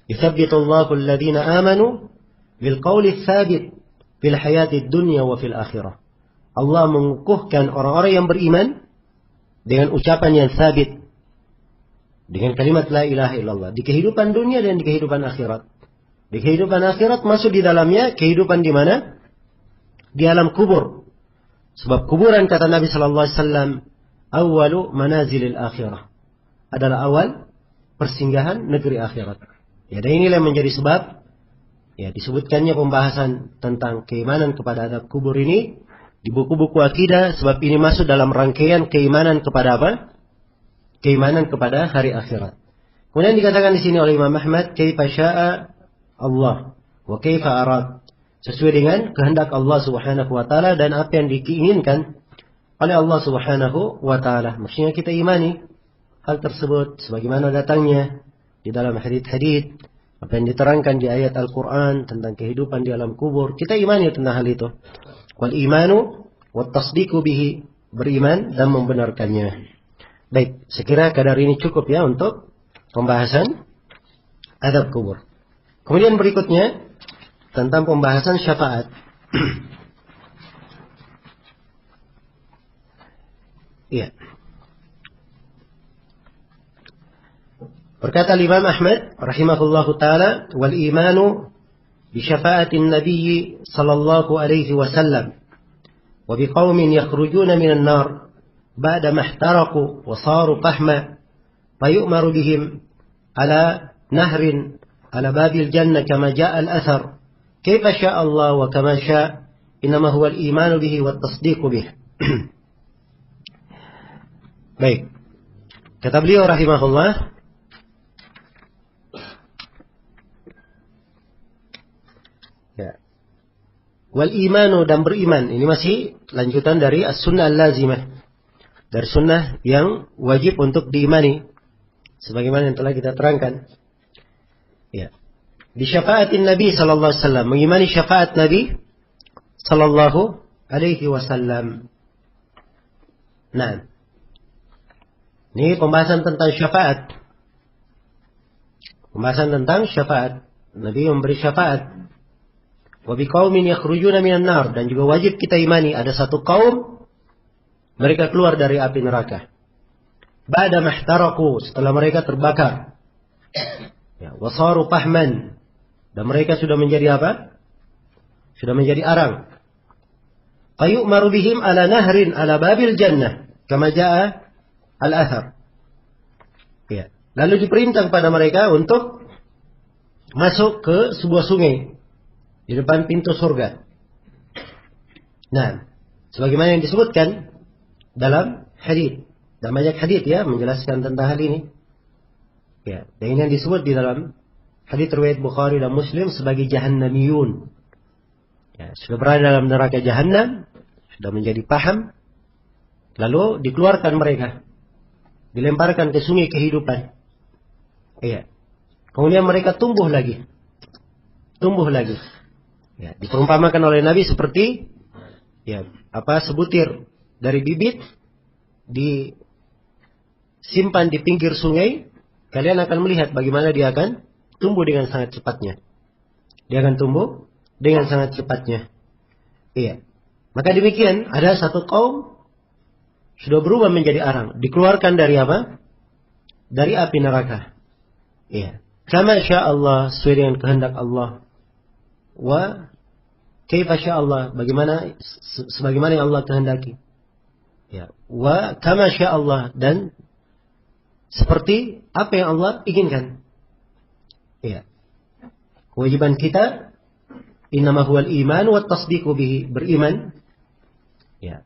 Yuthabbitullahu alladhina amanu bilqawli tsabit fil hayatid dunya wa fil akhirah. Allah mengukuhkan orang-orang yang beriman dengan ucapan yang sabit, dengan kalimat la ilaha illallah di kehidupan dunia dan di kehidupan akhirat. Di kehidupan akhirat masuk di dalamnya kehidupan di mana? Di alam kubur. Sebab kuburan kata Nabi sallallahu alaihi wasallam, awwalu manazilil akhirah. Adalah awal persinggahan negeri akhirat. Ya, dan inilah yang menjadi sebab ya disebutkannya pembahasan tentang keimanan kepada azab kubur ini di buku-buku akidah, sebab ini masuk dalam rangkaian keimanan kepada apa? Keimanan kepada hari akhirat. Kemudian dikatakan di sini oleh Imam Ahmad, kaifa syaa Allah wa kaifa arad. Sesuai dengan kehendak Allah Subhanahu wa taala dan apa yang diinginkan oleh Allah Subhanahu wa taala. Maksudnya kita imani hal tersebut sebagaimana datangnya di dalam hadits-hadits, apa yang diterangkan di ayat Al-Qur'an tentang kehidupan di alam kubur. Kita imani tentang hal itu. Wal imanu wat tasdiqu bihi, beriman dan membenarkannya. Baik, sekira kadar ini cukup ya untuk pembahasan azab kubur. Kemudian berikutnya tentang pembahasan syafaat. Iya. Berkata Imam Ahmad rahimahullahu taala, wal imanu bi syafa'atin nabiy sallallahu alaihi wasallam wa bi qaumin yakhrujuna minan nar ba'da mahtaraqu wa saru fahma fayu'maru bihim ala nahrin ala babil jannah kama ja'a al-athar kaifa syaa Allah wa kama syaa inma huwa al-iman bihi wat tasdiq bih. Baik. Kata beliau rahimahullah, ya. Wal imanu, dan beriman. Ini masih lanjutan dari as-sunnah al-lazimah. Dari sunnah yang wajib untuk diimani. Sebagaimana yang telah kita terangkan. Ya. Di syafaatin Nabi sallallahu alaihi wasallam, mengimani syafaat Nabi sallallahu alaihi wasallam. Nah, ini pembahasan tentang syafaat. Pembahasan tentang syafaat. Nabi memberi syafaat. Wa biqaumin yakhrujuna minan nar, dan juga wajib kita imani ada satu kaum mereka keluar dari api neraka. Ba'da mahtaraku, setelah mereka terbakar. Ya, wasaru fahman, dan mereka sudah menjadi apa? Sudah menjadi arang. Fayu'maru bihim ala nahrin ala babil jannah, kama jaa al-athar. Ya. Lalu diperintah kepada mereka untuk masuk ke sebuah sungai di depan pintu surga. Nah, sebagaimana yang disebutkan dalam hadis, dan banyak hadis ya menjelaskan tentang hal ini. Ya, dan ini yang disebut di dalam hadis riwayat Bukhari dan Muslim sebagai jahannamiyun. Ya, sudah berada dalam neraka jahannam, sudah menjadi paham, lalu dikeluarkan mereka, dilemparkan ke sungai kehidupan. Iya. Kemudian mereka tumbuh lagi. Ya, diperumpamakan oleh Nabi seperti ya, sebutir dari bibit disimpan di pinggir sungai, kalian akan melihat bagaimana dia akan tumbuh dengan sangat cepatnya. Dia akan tumbuh dengan sangat cepatnya. Iya. Maka demikian, ada satu kaum sudah berubah menjadi arang, dikeluarkan dari apa? Dari api neraka. Iya. Kama sya Allah, sesuai dengan kehendak Allah. Wa kaifa sya Allah, sebagaimana yang Allah kehendaki. Ya. Wa kama sya Allah, dan seperti apa yang Allah inginkan. Iya. Kewajiban kita innama huwal iman wa tasdiqu bihi, beriman ya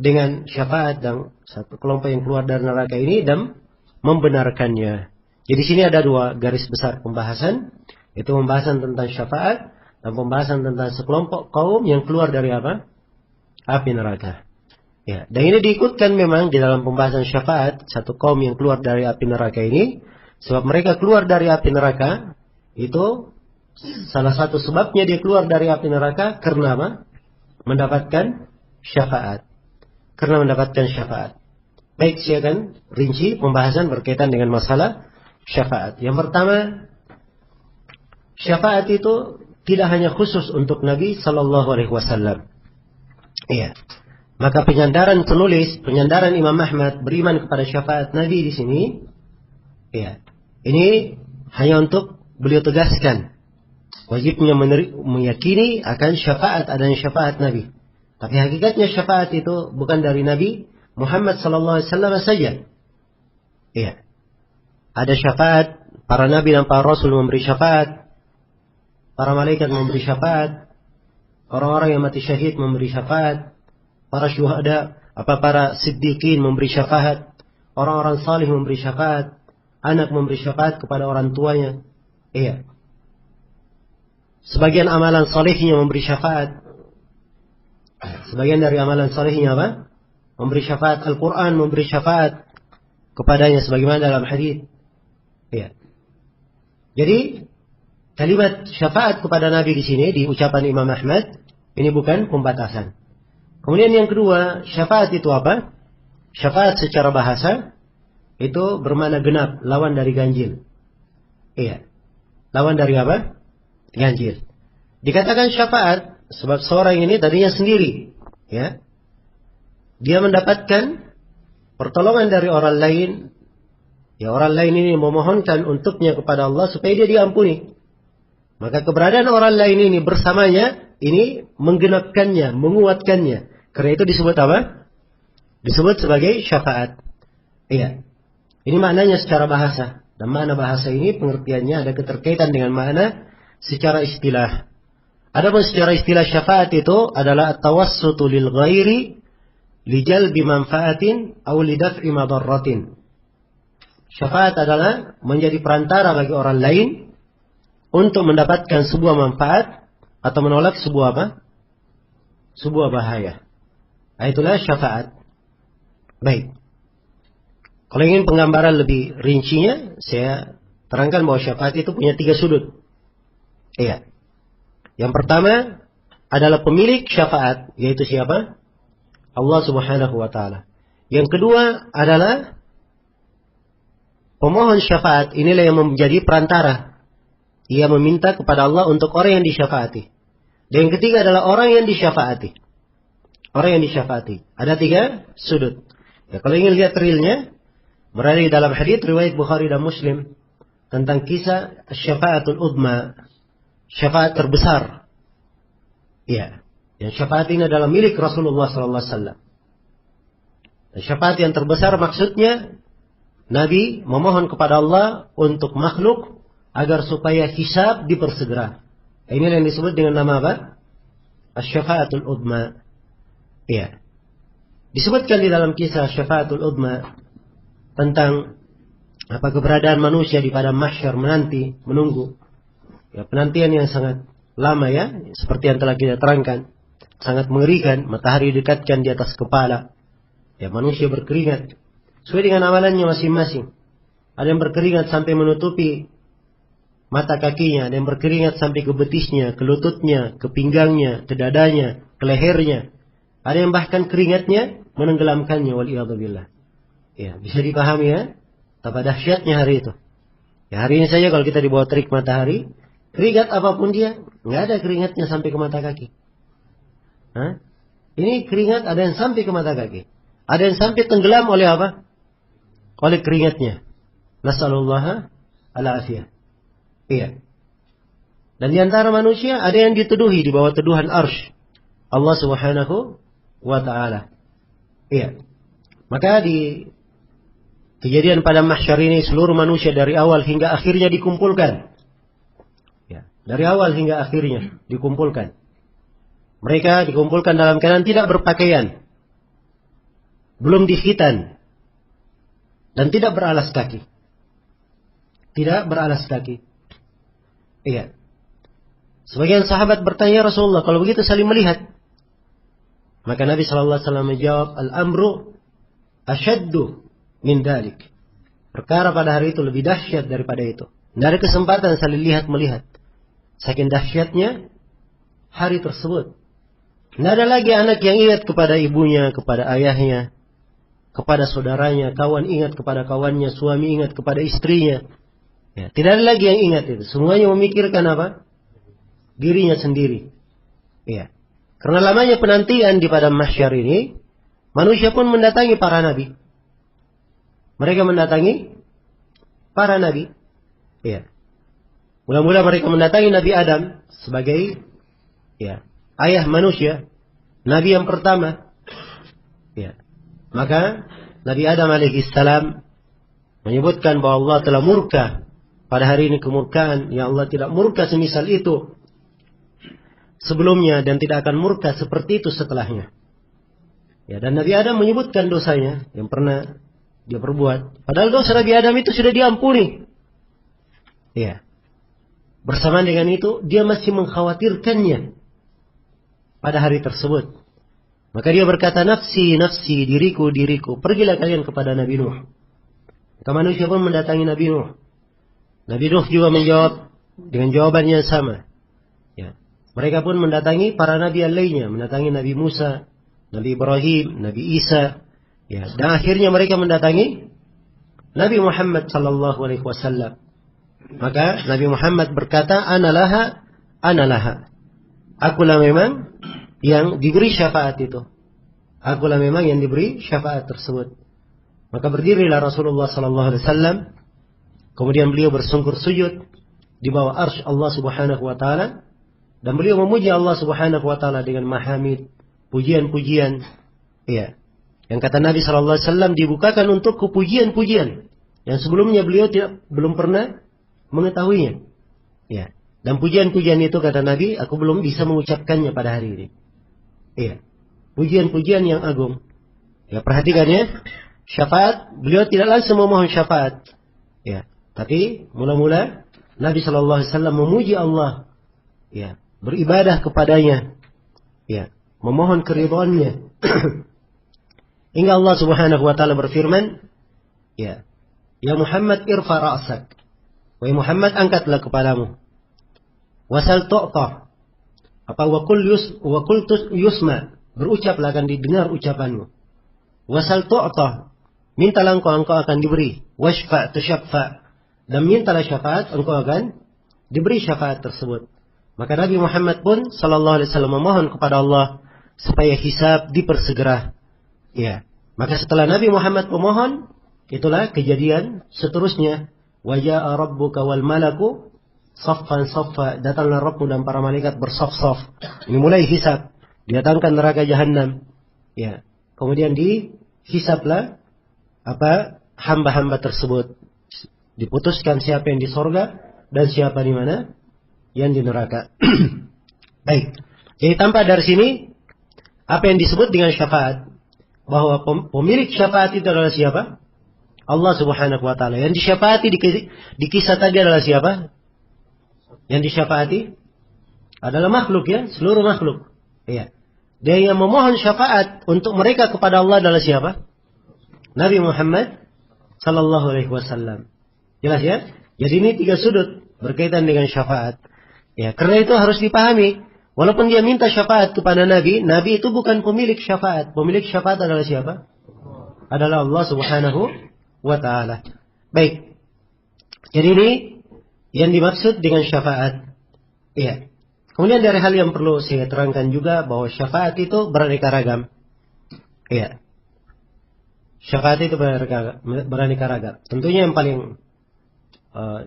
dengan syafaat dan satu kelompok yang keluar dari neraka ini dan membenarkannya. Jadi sini ada dua garis besar pembahasan, itu pembahasan tentang syafaat dan pembahasan tentang sekelompok kaum yang keluar dari apa? Api neraka. Ya, dan ini diikutkan memang di dalam pembahasan syafaat satu kaum yang keluar dari api neraka ini, sebab mereka keluar dari api neraka itu salah satu sebabnya dia keluar dari api neraka karena apa? Mendapatkan syafaat. Karena mendapatkan syafaat. Baik, saya akan rinci pembahasan berkaitan dengan masalah syafaat. Yang pertama, syafaat itu tidak hanya khusus untuk Nabi Sallallahu Alaihi Wasallam. Iya. Maka penyandaran Imam Ahmad beriman kepada syafaat Nabi di sini, iya. Ini hanya untuk beliau tegaskan wajibnya meyakini akan syafaat, adanya syafaat Nabi. Tapi hakikatnya syafaat itu bukan dari Nabi Muhammad Sallallahu Alaihi Wasallam saja. Iya. Ada syafaat, para nabi dan para rasul memberi syafaat, para malaikat memberi syafaat, orang-orang yang mati syahid memberi syafaat, para syuhada, para siddiqin memberi syafaat, orang-orang salih memberi syafaat, anak memberi syafaat kepada orang tuanya. Iya. Sebagian amalan salihnya memberi syafaat. Sebagian dari amalan salihnya apa? Memberi syafaat. Al-Quran memberi syafaat kepadanya sebagaimana dalam hadis. Ya. Jadi kalimat syafaat kepada Nabi di sini di ucapan Imam Ahmad ini bukan pembatasan. Kemudian yang kedua, syafaat itu apa? Syafaat secara bahasa itu bermakna genap, lawan dari ganjil. Iya. Lawan dari apa? Ganjil. Dikatakan syafaat sebab seorang ini tadinya sendiri, ya. Dia mendapatkan pertolongan dari orang lain. Ya, orang lain ini memohonkan untuknya kepada Allah supaya dia diampuni. Maka keberadaan orang lain ini bersamanya ini menggenapkannya, menguatkannya. Karena itu disebut apa? Disebut sebagai syafaat. Iya. Ini maknanya secara bahasa. Dan makna bahasa ini pengertiannya ada keterkaitan dengan makna secara istilah. Adapun secara istilah syafaat itu adalah at-tawassutu lil ghairi li jalbi manfaatin aw li daf'i madarratin. Syafaat adalah menjadi perantara bagi orang lain untuk mendapatkan sebuah manfaat atau menolak sebuah apa? Sebuah bahaya. Itulah syafaat. Baik. Kalau ingin penggambaran lebih rincinya, saya terangkan bahwa syafaat itu punya 3 sudut. Iya. Yang pertama adalah pemilik syafaat, yaitu siapa? Allah Subhanahu wa taala. Yang kedua adalah pemohon syafaat, inilah yang menjadi perantara. Ia meminta kepada Allah untuk orang yang disyafaati. Dan yang ketiga adalah orang yang disyafaati. Orang yang disyafaati. Ada 3 sudut. Ya, kalau ingin lihat realnya, berada di dalam hadits riwayat Bukhari dan Muslim tentang kisah syafaatul udma, syafaat terbesar. Ya, yang syafaat ini adalah milik Rasulullah sallallahu alaihi wasallam. Syafaat yang terbesar maksudnya Nabi memohon kepada Allah untuk makhluk agar supaya hisab dipersegera. Ini yang disebut dengan nama apa? Asy-syafaatul udma. Ya. Disebutkan di dalam kisah syafaatul udma tentang apa keberadaan manusia di padang mahsyar menanti, menunggu. Ya, penantian yang sangat lama ya, seperti yang telah kita terangkan. Sangat mengerikan, matahari dekatkan di atas kepala. Ya, manusia berkeringat sesuai dengan amalannya masing-masing. Ada yang berkeringat sampai menutupi mata kakinya, ada yang berkeringat sampai ke betisnya, ke lututnya, ke pinggangnya, ke dadanya, ke lehernya. Ada yang bahkan keringatnya menenggelamkannya, waliyadzubillah. Ya, bisa dipahami ya, betapa dahsyatnya hari itu. Ya, hari ini saja kalau kita di bawah terik matahari, keringat apapun dia, nggak ada keringatnya sampai ke mata kaki. Hah? Ini keringat ada yang sampai ke mata kaki. Ada yang sampai tenggelam oleh apa? Oleh keringatnya. Nasallallahu al-afiyah. Iya. Dan di antara manusia ada yang dituduhi di bawah tuduhan arsy Allah Subhanahu wa ta'ala. Iya. Maka di kejadian pada mahsyar ini seluruh manusia dari awal hingga akhirnya dikumpulkan. Ya, dari awal hingga akhirnya dikumpulkan. Mereka dikumpulkan dalam keadaan tidak berpakaian, belum dikhitan, dan tidak beralas kaki. Tidak beralas kaki. Iya. Sebagian sahabat bertanya, Rasulullah, kalau begitu saling melihat. Maka Nabi sallallahu alaihi wasallam menjawab, al-amru asyaddu min dalik. Perkara pada hari itu lebih dahsyat daripada itu. Tidak ada kesempatan saling lihat melihat. Saking dahsyatnya hari tersebut. Tidak ada lagi anak yang ingat kepada ibunya, kepada ayahnya, kepada saudaranya, kawan ingat kepada kawannya, suami ingat kepada istrinya. Ya, tidak ada lagi yang ingat itu. Semuanya memikirkan apa? Dirinya sendiri. Ya. Karena lamanya penantian di padang mahsyar ini, manusia pun mendatangi para nabi. Mereka mendatangi para nabi. Ya. Mula-mula mereka mendatangi Nabi Adam sebagai ya, ayah manusia, nabi yang pertama. Ya. Maka Nabi Adam alaihissalam menyebutkan bahwa Allah telah murka pada hari ini, kemurkaan yang Allah tidak murka semisal itu sebelumnya dan tidak akan murka seperti itu setelahnya. Ya, dan Nabi Adam menyebutkan dosanya yang pernah dia perbuat. Padahal dosa Nabi Adam itu sudah diampuni. Ya. Bersamaan dengan itu, dia masih mengkhawatirkannya pada hari tersebut. Maka dia berkata, nafsi, nafsi, diriku, diriku. Pergilah kalian kepada Nabi Nuh. Maka manusia pun mendatangi Nabi Nuh. Nabi Nuh juga menjawab dengan jawaban yang sama. Ya. Mereka pun mendatangi para nabi yang lainnya, mendatangi Nabi Musa, Nabi Ibrahim, Nabi Isa, ya. Dan akhirnya mereka mendatangi Nabi Muhammad sallallahu alaihi wasallam. Maka Nabi Muhammad berkata, ana laha. Akulah memang yang diberi syafaat itu. Akulah memang yang diberi syafaat tersebut. Maka berdirilah Rasulullah sallallahu alaihi wasallam, kemudian beliau bersungkur sujud di bawah arsy Allah Subhanahu wa taala. Dan beliau memuji Allah Subhanahu wa taala dengan mahamid, pujian-pujian. Ya. Yang kata Nabi sallallahu alaihi wasallam, dibukakan untukku pujian-pujian yang sebelumnya beliau belum pernah mengetahuinya. Ya. Dan pujian-pujian itu kata Nabi, aku belum bisa mengucapkannya pada hari ini. Iya. Pujian-pujian yang agung. Ya, perhatikan ya. Syafaat, beliau tidak langsung memohon syafaat. Ya, tapi mula-mula Nabi Shallallahu Alaihi Wasallam memuji Allah, ya, beribadah kepadanya, ya, memohon keridhaannya. Hingga Allah Subhanahu Wa Taala berfirman, ya, ya Muhammad irfa ra'sak, wahai Muhammad angkatlah kepadamu, wasal tu'ta, apa wakul yusma, berucaplah akan didengar ucapanmu, wasal tu'ta, mintalah engkau akan diberi, washfa tushaffa, dan mintalah syafaat engkau akan diberi syafaat tersebut. Maka Nabi Muhammad pun sallallahu alaihi wasallam memohon kepada Allah supaya hisab dipersegera. Ya. Maka setelah Nabi Muhammad memohon, itulah kejadian seterusnya. Wa jaa rabbuka wal malaku saffan saffa, datanglah Rabbmu dan para malaikat bersaf-saf. Ini mulai hisab, didatangkan neraka jahanam. Ya. Kemudian dihisablah hamba-hamba tersebut. Diputuskan siapa yang di sorga dan siapa di mana yang di neraka. Baik. Jadi tampak dari sini apa yang disebut dengan syafaat, bahwa pemilik syafaat itu adalah siapa? Allah Subhanahu Wa Taala. Yang disyafaati di kisah tadi adalah siapa? Yang disyafaati adalah makhluk, ya, seluruh makhluk. Iya. Dan yang memohon syafaat untuk mereka kepada Allah adalah siapa? Nabi Muhammad Sallallahu Alaihi Wasallam. Jelas, ya? Jadi ini 3 sudut berkaitan dengan syafaat. Ya, karena itu harus dipahami. Walaupun dia minta syafaat kepada Nabi, Nabi itu bukan pemilik syafaat. Pemilik syafaat adalah siapa? Adalah Allah Subhanahu Wa Taala. Baik. Jadi ini yang dimaksud dengan syafaat. Iya. Kemudian dari hal yang perlu saya terangkan juga bahwa syafaat itu beraneka ragam. Iya. Syafaat itu beraneka ragam. Tentunya yang paling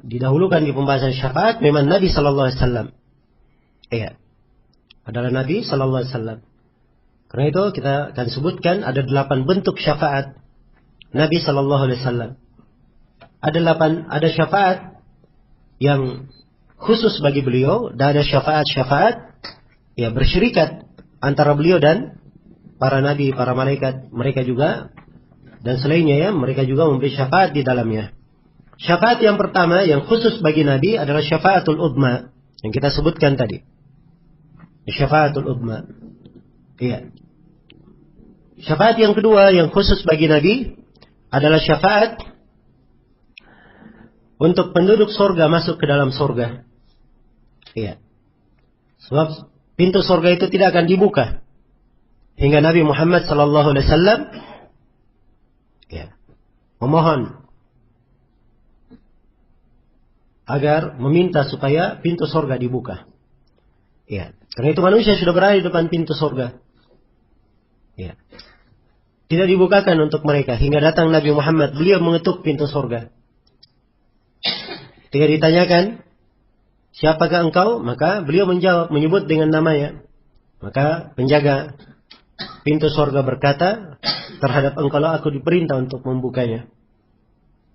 didahulukan di pembahasan syafaat memang Nabi Sallallahu Alaihi Wasallam. Iya, adalah Nabi Sallallahu Alaihi Wasallam. Karena itu kita akan sebutkan ada 8 bentuk syafaat Nabi Sallallahu Alaihi Wasallam. Ada syafaat yang khusus bagi beliau, dan ada syafaat ya bersyirikat antara beliau dan para nabi, para malaikat, mereka juga dan selainnya, ya, mereka juga memberi syafaat di dalamnya. Syafaat yang pertama yang khusus bagi Nabi adalah syafaatul udma yang kita sebutkan tadi. Syafaatul udma. Iya. Syafaat yang kedua yang khusus bagi Nabi adalah syafaat untuk penduduk surga masuk ke dalam surga. Iya. Sebab pintu surga itu tidak akan dibuka hingga Nabi Muhammad sallallahu alaihi wasallam ya, memohon agar meminta supaya pintu surga dibuka. Ya, karena itu manusia sudah berada di depan pintu surga. Ya. Tidak dibukakan untuk mereka hingga datang Nabi Muhammad, beliau mengetuk pintu surga. Ketika ditanyakan, "Siapakah engkau?" Maka beliau menjawab, menyebut dengan namanya. Maka penjaga pintu surga berkata, "Terhadap engkau lah aku diperintah untuk membukanya."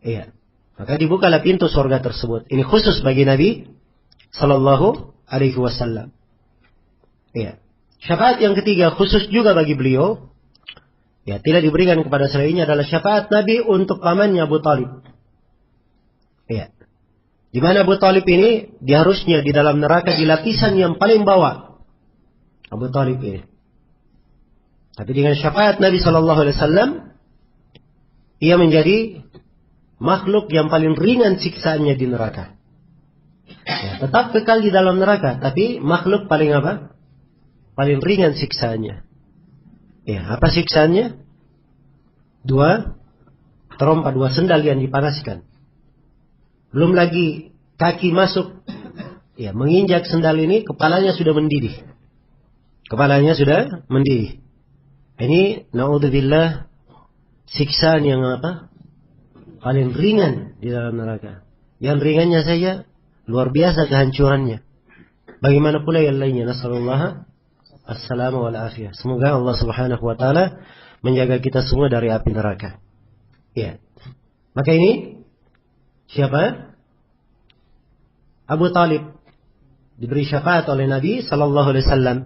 Iya. Maka dibukalah pintu surga tersebut. Ini khusus bagi Nabi Sallallahu Alaihi Wasallam. Iya. Syafaat yang ketiga khusus juga bagi beliau. Ya, tidak diberikan kepada selainnya adalah syafaat Nabi untuk pamannya Abu Talib. Iya. Di mana Abu Talib ini diharusnya di dalam neraka di lapisan yang paling bawah. Abu Talib ini. Tapi dengan syafaat Nabi Sallallahu Alaihi Wasallam, ia menjadi makhluk yang paling ringan siksaannya di neraka. Ya, tetap kekal di dalam neraka, tapi makhluk paling apa? Paling ringan siksaannya. Ya, apa siksaannya? 2 terompa, 2 sendal yang dipanaskan. Belum lagi kaki masuk, ya, menginjak sendal ini, kepalanya sudah mendidih. Kepalanya sudah mendidih. Ini naudzubillah siksaan yang apa? Paling ringan di dalam neraka. Yang ringannya saja luar biasa kehancurannya. Bagaimana pula yang lainnya? Nasallallahu assalamu wal afiyah. Semoga Allah Subhanahu wa taala menjaga kita semua dari api neraka. Ya. Maka ini siapa? Abu Talib diberi syafaat oleh Nabi sallallahu alaihi wasallam.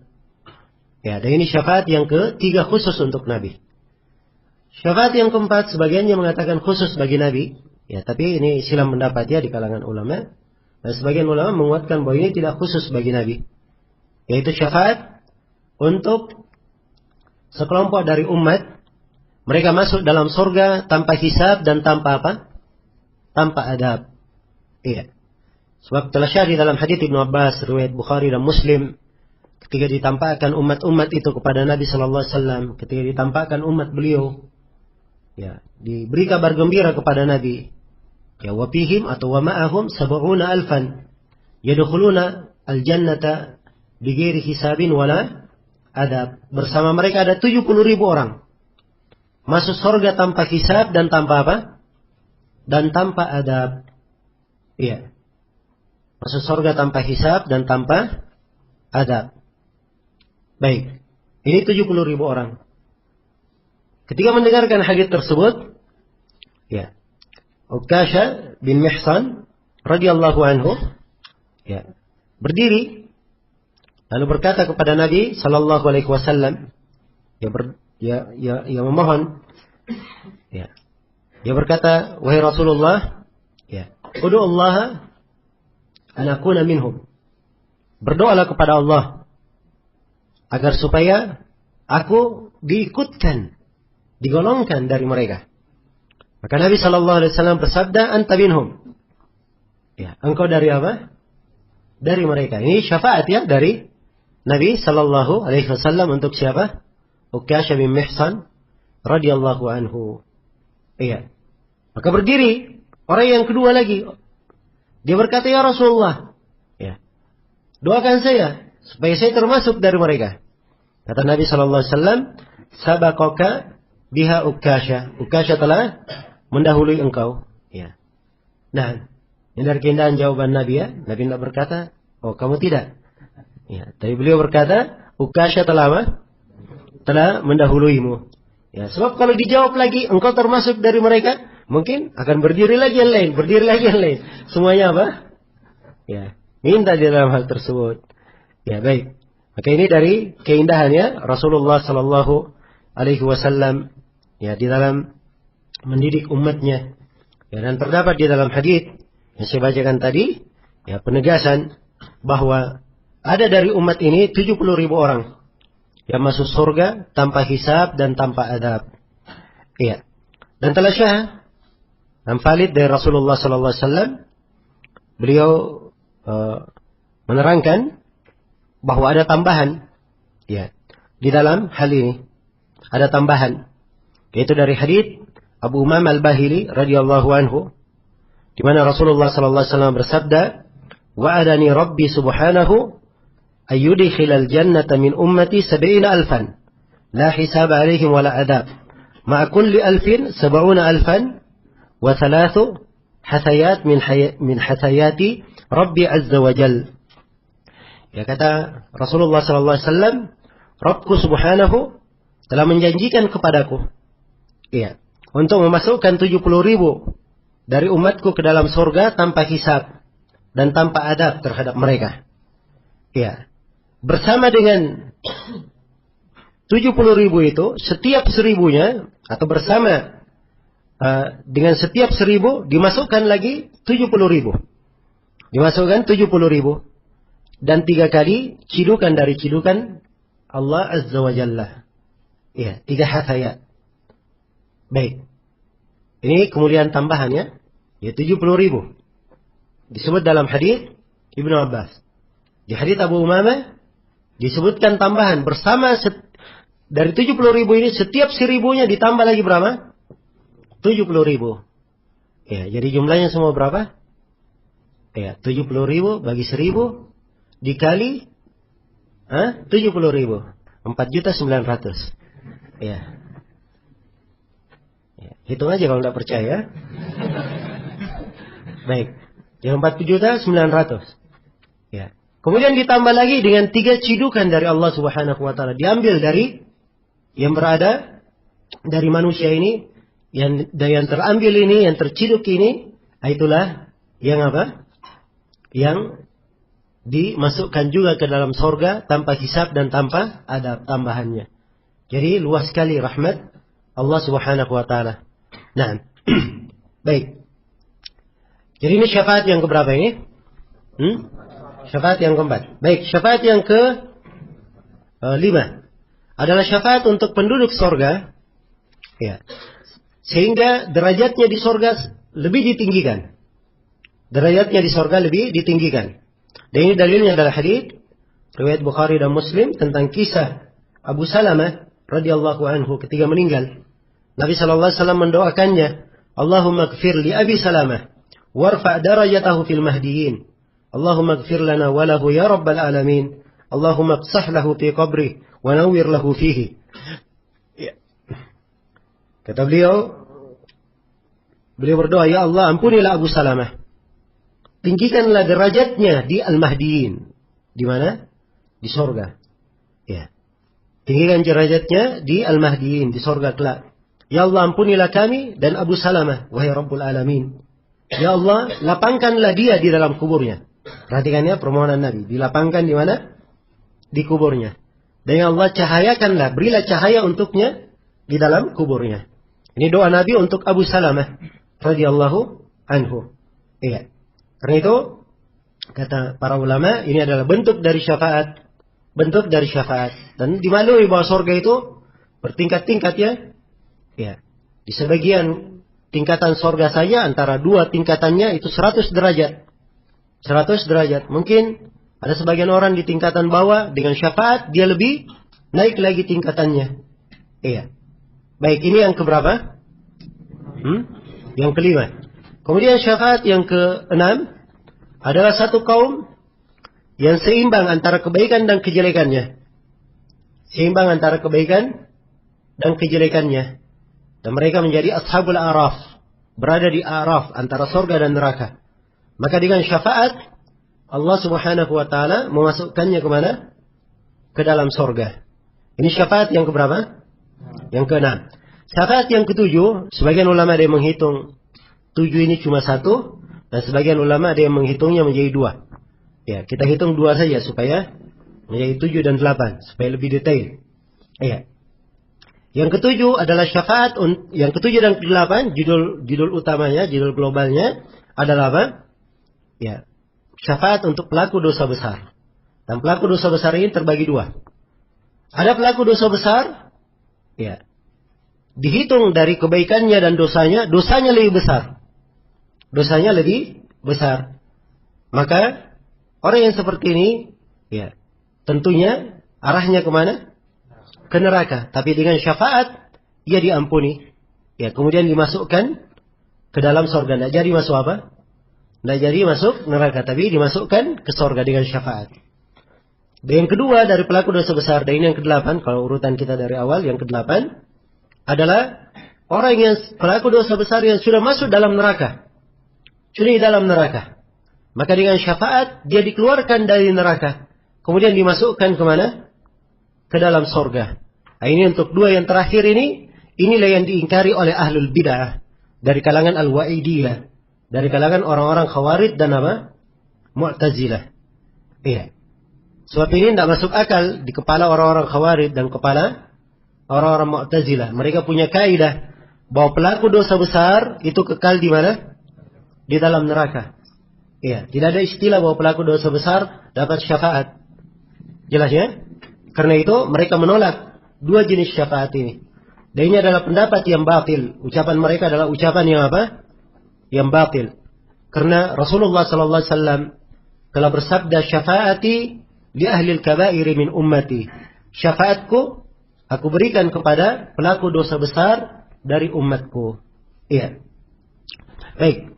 Ya, dan ini syafaat yang ketiga khusus untuk Nabi. Syafaat yang keempat sebagiannya mengatakan khusus bagi Nabi. Ya, tapi ini silang pendapat ya di kalangan ulama. Dan sebagian ulama menguatkan bahwa ini tidak khusus bagi Nabi, yaitu syafaat untuk sekelompok dari umat, mereka masuk dalam surga tanpa hisab dan tanpa apa? Tanpa adab. Iya. Sebab telah syahid dalam hadits Ibnu Abbas, riwayat Bukhari dan Muslim, ketika ditampakkan umat-umat itu kepada Nabi sallallahu alaihi wasallam, ketika ditampakkan umat beliau, ya, diberi kabar gembira kepada Nabi. Ya, wa fihim atau wa ma'ahum 70,000 yadkhuluna al-jannata bighairi hisabin wala adab. Bersama mereka ada 70.000 orang masuk surga tanpa hisab dan tanpa apa? Dan tanpa adab. Iya. Masuk surga tanpa hisab dan tanpa adab. Baik. Ini 70.000 orang. Ketika mendengarkan hadits tersebut, ya, Ukasha bin Mihsan radhiyallahu anhu, ya, berdiri lalu berkata kepada Nabi sallallahu alaihi wasallam, ya memohon, ya. Dia berkata, wahai Rasulullah, ya, ud'u Allah an akuna minhum. Berdoalah kepada Allah agar supaya aku diikutkan, digolongkan dari mereka. Maka Nabi sallallahu alaihi wasallam bersabda, anta minhum. Ya, engkau dari apa? Dari mereka. Ini syafaat ya dari Nabi sallallahu alaihi wasallam untuk siapa? Ukasha bin Mihsan radhiyallahu anhu. Iya. Maka berdiri orang yang kedua lagi. Dia berkata, ya Rasulullah, ya, doakan saya supaya saya termasuk dari mereka. Kata Nabi sallallahu alaihi wasallam, sabaqaka biha Ukasha. Ukasha telah mendahului engkau. Ya. Nah, ini dari keindahan jawaban Nabi ya. Nabi tidak berkata, oh kamu tidak. Ya, tapi beliau berkata, Ukasha telah apa? Telah mendahuluimu. Ya, sebab kalau dijawab lagi, engkau termasuk dari mereka, mungkin akan berdiri lagi yang lain, berdiri lagi yang lain. Semuanya apa? Ya, minta di dalam hal tersebut. Ya, baik. Maka ini dari keindahannya Rasulullah sallallahu alaihi wasallam ya di dalam mendidik umatnya. Ya, dan terdapat di dalam hadis yang saya bacakan tadi, ya, penegasan bahwa ada dari umat ini 70.000 orang yang masuk surga tanpa hisab dan tanpa adab. Iya. Dan telah syah dan valid dari Rasulullah sallallahu alaihi wasallam, beliau menerangkan bahwa ada tambahan ya di dalam hal ini. Ada tambahan, yaitu dari hadits Abu Umamah Al-Bahili radhiyallahu anhu, di mana Rasulullah sallallahu alaihi wasallam bersabda, wa'adani Rabbi subhanahu ayyudkhilal jannata min ummati 70,000 la hisab alaihim wala adab ma'a kulli 1,000 70,000 wa 3 hasayat min hasayati Rabbi azza wa jal. Ya, kata Rasulullah sallallahu alaihi wasallam, Rabbku subhanahu telah menjanjikan kepadaku, iya, untuk memasukkan 70.000 dari umatku ke dalam surga tanpa hisab dan tanpa adab terhadap mereka. Iya. Bersama dengan 70.000 itu, setiap 1.000-nya atau bersama dengan setiap 1.000 dimasukkan lagi 70.000. Dimasukkan 70.000 dan 3 kali cidukan dari cidukan Allah azza wa jalla. Iya, 3 hasayat. Baik. Ini kemuliaan tambahannya, ya 70.000. Disebut dalam hadis Ibnu Abbas. Di hadis Abu Umamah disebutkan tambahan bersama dari 70.000 ini, setiap 1.000-nya ditambah lagi berapa? 70.000. Ya, jadi jumlahnya semua berapa? Ya, 70.000 bagi 1.000 dikali 70.000. 4.900.000. Ya. Ya, hitung aja kalau tidak percaya. Baik. Yang 4.900.000. Ya. Kemudian ditambah lagi dengan 3 cidukan dari Allah Subhanahu wa taala, diambil dari yang berada dari manusia ini, yang terambil ini, yang terciduk ini, itulah yang apa? Yang dimasukkan juga ke dalam surga tanpa hisab dan tanpa adab tambahannya. Jadi luas sekali rahmat Allah Subhanahu wa taala. Nah, baik. Jadi ini syafaat yang keberapa ini? Syafaat yang keempat. Baik, syafaat yang ke 5 adalah syafaat untuk penduduk sorga, ya, sehingga derajatnya di sorga lebih ditinggikan. Derajatnya di sorga lebih ditinggikan. Dan ini dalilnya adalah hadits riwayat Bukhari dan Muslim tentang kisah Abu Salamah radhiyallahu anhu ketika meninggal. Nabi sallallahu alaihi wasallam mendoakannya, Allahumma ighfir li Abi Salamah warfa' darajatahu fil mahdiyyin. Allahumma ighfir lana wa lahu ya rabbal alamin. Allahumma qsah lahu fi qabri wa nawwir lahu fihi. Kata beliau berdoa, ya Allah, ampunilah Abu Salamah. Tinggikanlah derajatnya di Al-Mahdiyin. Di mana? Di sorga. Ya. Tinggikan derajatnya di Al-Mahdiyin, di sorga kelak. Ya Allah, ampunilah kami dan Abu Salamah, wahai Rabbul Alamin. Ya Allah, lapangkanlah dia di dalam kuburnya. Perhatikannya permohonan Nabi. Dilapangkan di mana? Di kuburnya. Dan ya Allah, cahayakanlah, berilah cahaya untuknya di dalam kuburnya. Ini doa Nabi untuk Abu Salamah radhiyallahu anhu. Iya. Karena itu, kata para ulama, ini adalah bentuk dari syafaat. Bentuk dari syafaat. Dan dimaklumi bahwa surga itu bertingkat-tingkat ya. Ya. Di sebagian tingkatan surga saja, antara 2 tingkatannya itu 100 derajat. 100 derajat. Mungkin ada sebagian orang di tingkatan bawah, dengan syafaat, dia lebih naik lagi tingkatannya. Iya. Baik, ini yang keberapa? Yang kelima. Kemudian syafaat yang ke-6 adalah satu kaum yang seimbang antara kebaikan dan kejelekannya. Seimbang antara kebaikan dan kejelekannya. Dan mereka menjadi ashabul araf. Berada di araf antara surga dan neraka. Maka dengan syafaat Allah subhanahu wa ta'ala memasukkannya kemana? Ke dalam surga. Ini syafaat yang keberapa? Yang ke-6. Syafaat yang ke-7, sebagian ulama ada yang menghitung 7 ini cuma 1, dan sebagian ulama ada yang menghitungnya menjadi 2. Ya, kita hitung 2 saja supaya menjadi 7 dan 8, supaya lebih detail. Ya. Yang ke-7 adalah syafaat, yang ke-7 dan ke-8, judul utamanya, judul globalnya adalah apa? Ya, syafaat untuk pelaku dosa besar. Dan pelaku dosa besar ini terbagi 2. Ada pelaku dosa besar, ya, dihitung dari kebaikannya dan dosanya lebih besar. Dosanya lebih besar. Maka orang yang seperti ini, ya, tentunya arahnya kemana? Ke neraka. Tapi dengan syafaat ia diampuni. Ya, kemudian dimasukkan ke dalam surga. Tidak jadi masuk apa? Tidak jadi masuk neraka, tapi dimasukkan ke surga dengan syafaat. Dan yang kedua dari pelaku dosa besar, dan ini yang ke-8, kalau urutan kita dari awal, yang ke-8 adalah orang yang pelaku dosa besar yang sudah masuk dalam neraka. Sudah di dalam neraka. Maka dengan syafaat dia dikeluarkan dari neraka. Kemudian dimasukkan kemana? Ke dalam surga. Nah, ini untuk 2 yang terakhir ini, inilah yang diingkari oleh ahlul bid'ah. Dari kalangan al-wa'idiyah. Dari kalangan orang-orang khawarij dan apa? Mu'tazilah. Iya. Sebab ini tidak masuk akal di kepala orang-orang khawarij dan kepala orang-orang Mu'tazilah. Mereka punya kaidah bahwa pelaku dosa besar itu kekal di mana? Di dalam neraka. Iya, tidak ada istilah bahwa pelaku dosa besar dapat syafaat. Jelas ya? Karena itu mereka menolak 2 jenis syafaat ini. Dan ini adalah pendapat yang batil. Ucapan mereka adalah ucapan yang apa? Yang batil. Karena Rasulullah sallallahu alaihi wasallam telah bersabda, "Syafaati li ahli al-kaba'ir min ummati." Syafaatku aku berikan kepada pelaku dosa besar dari umatku. Iya. Baik.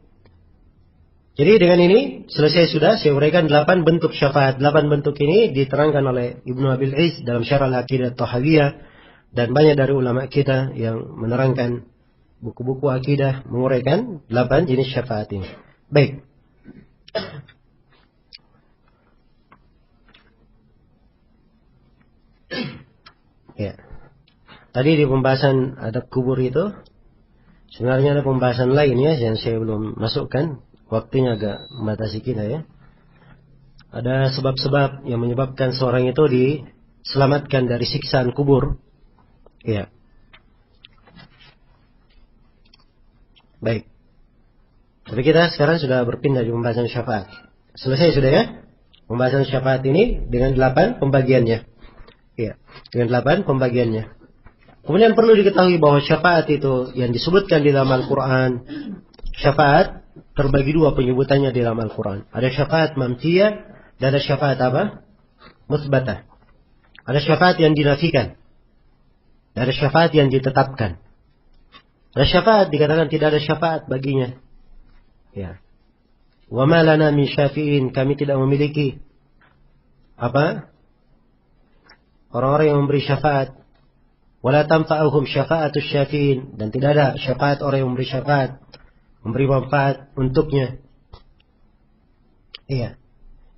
Jadi dengan ini selesai sudah saya uraikan 8 bentuk syafaat. 8 bentuk ini diterangkan oleh Ibnu Abil Iz dalam Syarah Al-Aqidah At-Tahawiyah, dan banyak dari ulama kita yang menerangkan buku-buku akidah menguraikan 8 jenis syafaat ini. Baik. Ya. Tadi di pembahasan adab kubur itu sebenarnya ada pembahasan lain ya yang saya belum masukkan. Waktunya agak membatasi kita ya. Ada sebab-sebab yang menyebabkan seorang itu diselamatkan dari siksaan kubur. Ya. Baik. Tapi kita sekarang sudah berpindah di pembahasan syafaat. Selesai sudah ya? Pembahasan syafaat ini dengan 8 pembagiannya. Ya, dengan 8 pembagiannya. Kemudian perlu diketahui bahwa syafaat itu yang disebutkan di dalam Al-Quran. Syafaat terbagi 2 penyebutannya di dalam Al-Quran. Ada syafaat mamtiyah dan ada syafaat apa? Musbatah. Ada syafaat yang dinafikan. Dan ada syafaat yang ditetapkan. Ada syafaat dikatakan tidak ada syafaat baginya. Ya. Wa ma lana min syafi'in, kami tidak memiliki apa? Orang-orang yang memberi syafaat. Wala tanfa'uhum syafa'atus syafi'in, dan tidak ada syafaat orang yang memberi syafaat, memberi manfaat untuknya. Iya.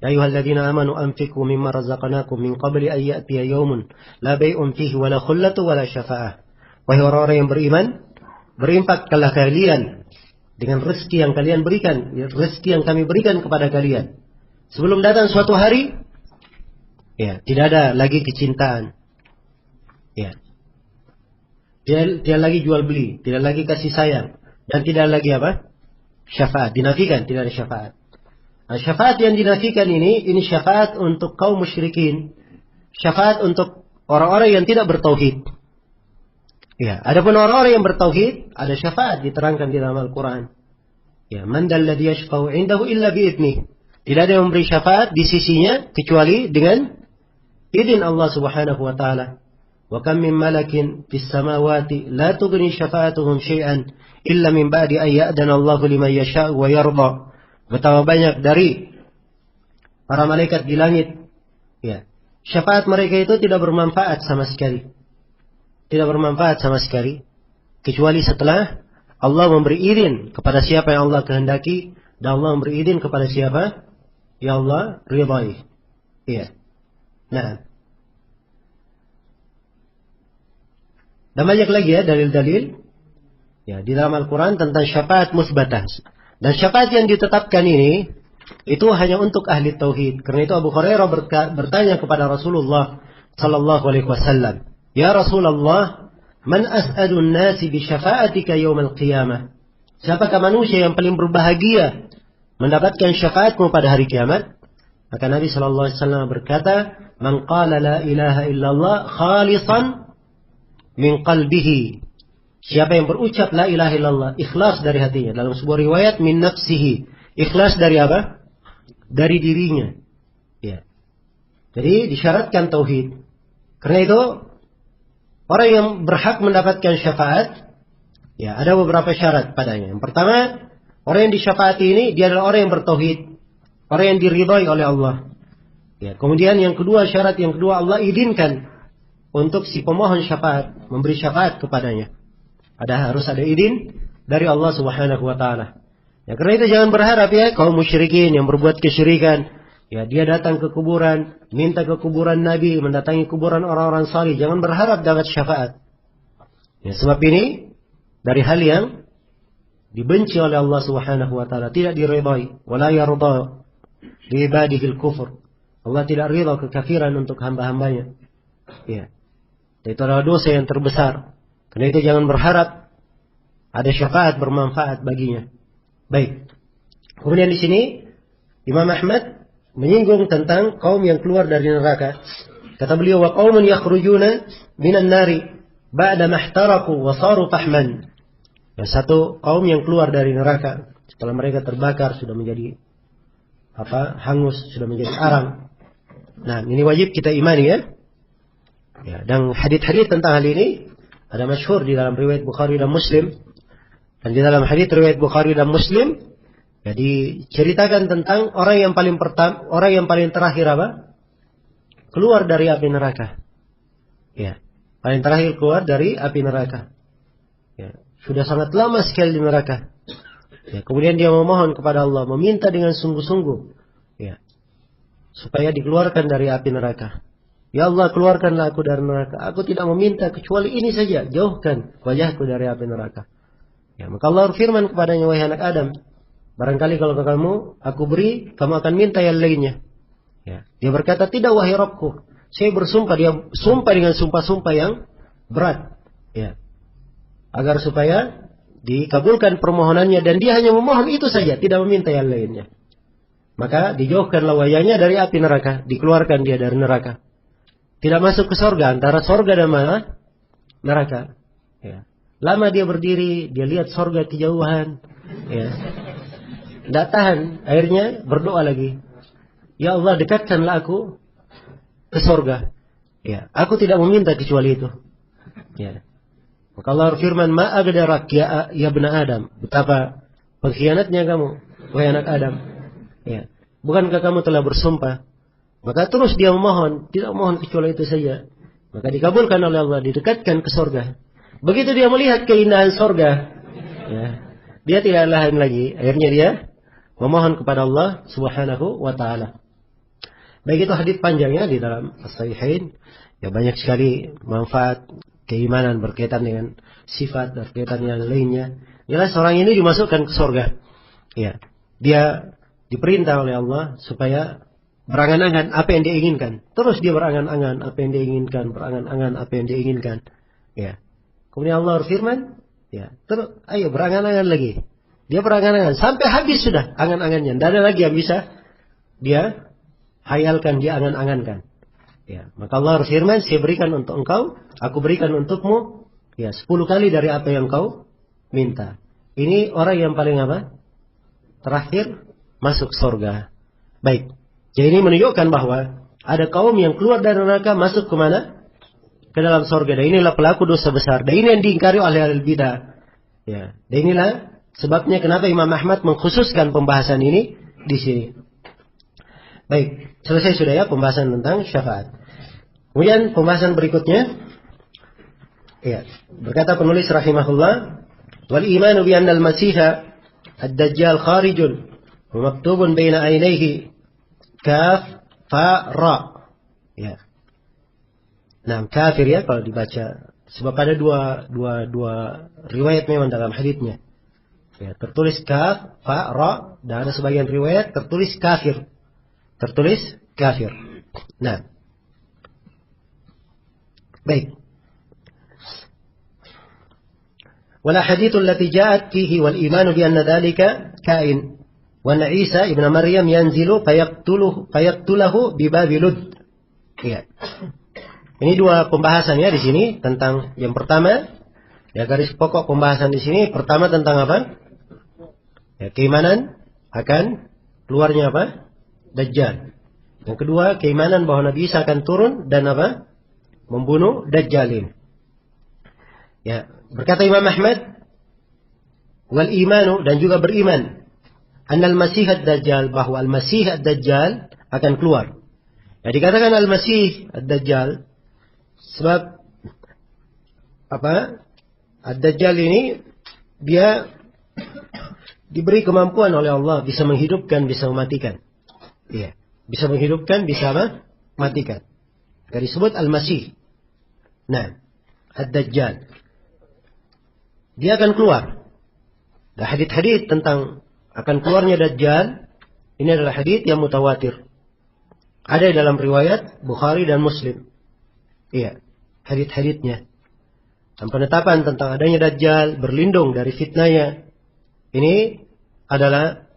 Ya ayyuhalladzina amanu anfiqu mimma razaqnakum min qabli an ya'tiya yawmun la bay'un fihi wala khullatu wala syafa'ah. Wahai orang-orang yang beriman, berinfakkanlah kalian dengan rezeki yang kalian berikan, rezeki yang kami berikan kepada kalian. Sebelum datang suatu hari, ya, tidak ada lagi kecintaan. Ya. Tidak lagi jual beli, tidak lagi kasih sayang, dan tidak lagi apa? Syafaat, dinafikan, tidak ada syafaat. Nah, syafaat yang dinafikan ini syafaat untuk kaum musyrikin. Syafaat untuk orang-orang yang tidak bertauhid. Ya, adapun orang-orang yang bertauhid, ada syafaat diterangkan di dalam Al-Quran. Ya, man dalladhi yashfa'u 'indahu illa bi'idnih. Tidak ada yang memberi syafaat di sisinya kecuali dengan izin Allah Subhanahu wa taala. Wa kam min malakin fis samawati la tughni syafa'atuhum syai'an illa min ba'di an ya'dana Allahu liman yasha'u wa yarda. Betapa banyak dari para malaikat di langit, ya, syafaat mereka itu tidak bermanfaat sama sekali. Tidak bermanfaat sama sekali kecuali setelah Allah memberi izin kepada siapa yang Allah kehendaki, dan Allah memberi izin kepada siapa yang Allah ridhai. Iya. Nah, dan banyak lagi ya dalil-dalil ya di dalam Al-Quran tentang syafaat musbatah. Dan syafaat yang ditetapkan ini itu hanya untuk ahli tauhid. Karena itu Abu Hurairah bertanya kepada Rasulullah sallallahu alaihi wasallam, "Ya Rasulullah, man as'adun nasi bi syafa'atika yaumil qiyamah?" Siapakah manusia yang paling berbahagia mendapatkan syafaatmu pada hari kiamat? Maka Nabi sallallahu alaihi wasallam berkata, "Man qala la ilaha illallah khalisan min qalbihi." Siapa yang berucap la ilaha illallah ikhlas dari hatinya. Dalam sebuah riwayat min nafsihi. Ikhlas dari apa? Dari dirinya. Ya. Jadi disyaratkan tauhid. Karena itu orang yang berhak mendapatkan syafaat, ya, ada beberapa syarat padanya. Yang pertama, orang yang disyafaati ini dia adalah orang yang bertauhid, orang yang diridhai oleh Allah. Ya, kemudian yang kedua, syarat yang kedua, Allah izinkan untuk si pemohon syafaat memberi syafaat kepadanya. Harus ada izin dari Allah Subhanahu wa taala. Ya, karena itu jangan berharap ya kaum musyrikin yang berbuat kesyirikan, ya, dia datang ke kuburan, minta ke kuburan Nabi, mendatangi kuburan orang-orang salih, jangan berharap dapat syafaat. Ya, sebab ini dari hal yang dibenci oleh Allah Subhanahu wa taala, tidak diridhai, wala yarda li ibadihi al-kufr. Allah tidak ridha kekafiran untuk hamba-hambanya. Ya. Itu adalah dosa yang terbesar. Karena itu jangan berharap ada syafaat bermanfaat baginya. Baik. Kemudian di sini Imam Ahmad menyinggung tentang kaum yang keluar dari neraka. Kata beliau, wa qaumun yakhrujuna minan nari ba'da mahtaraku wa saru fahman. Ya, satu kaum yang keluar dari neraka setelah mereka terbakar sudah menjadi hangus, sudah menjadi arang. Nah, ini wajib kita imani ya. Ya, dan hadits-hadits tentang hal ini ada masyhur di dalam riwayat Bukhari dan Muslim. Dan di dalam hadits riwayat Bukhari dan Muslim, ya, diceritakan tentang orang yang paling pertama, orang yang paling terakhir apa? Keluar dari api neraka. Ya, paling terakhir keluar dari api neraka. Ya, sudah sangat lama sekali di neraka. Ya, kemudian dia memohon kepada Allah, meminta dengan sungguh-sungguh, ya, supaya dikeluarkan dari api neraka. Ya Allah, keluarkanlah aku dari neraka. Aku tidak meminta kecuali ini saja. Jauhkan wajahku dari api neraka. Ya, maka Allah berfirman kepadanya, wahai anak Adam, barangkali kalau kamu aku beri, kamu akan minta yang lainnya. Ya. Dia berkata, tidak wahai Rabbku. Saya bersumpah, dia sumpah dengan sumpah-sumpah yang berat. Ya. Agar supaya dikabulkan permohonannya dan dia hanya memohon itu saja, tidak meminta yang lainnya, maka dijauhkanlah wayahnya dari api neraka, dikeluarkan dia dari neraka. Tidak masuk ke surga, antara surga dan neraka. Ya. Lama dia berdiri, dia lihat surga kejauhan. Ya. Tidak tahan, akhirnya berdoa lagi. Ya Allah, dekatkanlah aku ke surga. Ya, aku tidak meminta kecuali itu. Ya. Maka Allah berfirman, Ma agdarak ya bna Adam. Betapa pengkhianatnya kamu, wahai anak Adam. Ya. Bukankah kamu telah bersumpah? Maka terus dia memohon, tidak memohon kecuali itu saja. Maka dikabulkan oleh Allah, didekatkan ke surga. Begitu dia melihat keindahan surga, ya, dia tidak lain lagi. Akhirnya dia memohon kepada Allah Subhanahu wa Ta'ala. Baik, itu hadits panjangnya di dalam As-Sahihain. Ya, banyak sekali manfaat keimanan berkaitan dengan sifat, berkaitan yang lainnya. Jelas orang ini dimasukkan ke surga. Ya, dia diperintah oleh Allah supaya berangan-angan apa yang dia inginkan. Terus dia berangan-angan apa yang dia inginkan, berangan-angan apa yang dia inginkan. Ya. Kemudian Allah berfirman, ya, terus ayo berangan-angan lagi. Dia berangan-angan sampai habis sudah angan-angannya. Tidak ada lagi yang bisa dia hayalkan, dia angan-angankan. Ya, maka Allah berfirman, saya berikan untuk engkau, aku berikan untukmu, ya, 10 kali dari apa yang kau minta. Ini orang yang paling apa? Terakhir masuk surga. Baik. Jadi ini menunjukkan bahwa ada kaum yang keluar dari neraka masuk ke mana? Ke dalam surga. Dan inilah pelaku dosa besar. Dan ini yang diingkari oleh ahli bidah. Ya. Dan inilah sebabnya kenapa Imam Ahmad mengkhususkan pembahasan ini di sini. Baik, selesai sudah ya pembahasan tentang syafaat. Kemudian pembahasan berikutnya, ya, berkata penulis rahimahullah, wal imanu bi anna al-masiha ad-dajjal kharijun wa maktubun baina ainaihi kaf fa ra. Ya. Nah, kafir ya kalau dibaca. Sebab ada dua riwayat memang dalam haditsnya. Ya, tertulis kaf, fa, ra, dan ada sebagian riwayat tertulis kafir. Tertulis kafir. Nah. Baik. Wal haditsul lati ja'at fihi wal iman bi anna dhalika kain. Wa anna Isa ibn Maryam yanzilu fayaqtulahu bi Babilud. Ya. Ini dua pembahasan ya di sini tentang yang pertama, ya garis pokok pembahasan di sini pertama tentang apa? Ya, keimanan akan keluarnya apa? Dajjal. Yang kedua, keimanan bahwa Nabi Isa akan turun dan apa? Membunuh Dajjalin. Ya, berkata Imam Ahmad, wal imanu, dan juga beriman, annal Masih ad-Dajjal, bahwa al-Masih ad-Dajjal akan keluar. Ya, dikatakan al-Masih ad-Dajjal sebab apa? Ad-Dajjal ini dia diberi kemampuan oleh Allah bisa menghidupkan, bisa mematikan. Iya, bisa menghidupkan, bisa apa? Matikan. Jadi disebut Al-Masih. Nah, Ad-Dajjal. Dia akan keluar. Dan hadits-hadits tentang akan keluarnya Dajjal ini adalah hadits yang mutawatir. Ada dalam riwayat Bukhari dan Muslim. Iya, hadits-haditsnya. Dan penetapan tentang adanya Dajjal, berlindung dari fitnahnya, ini adalah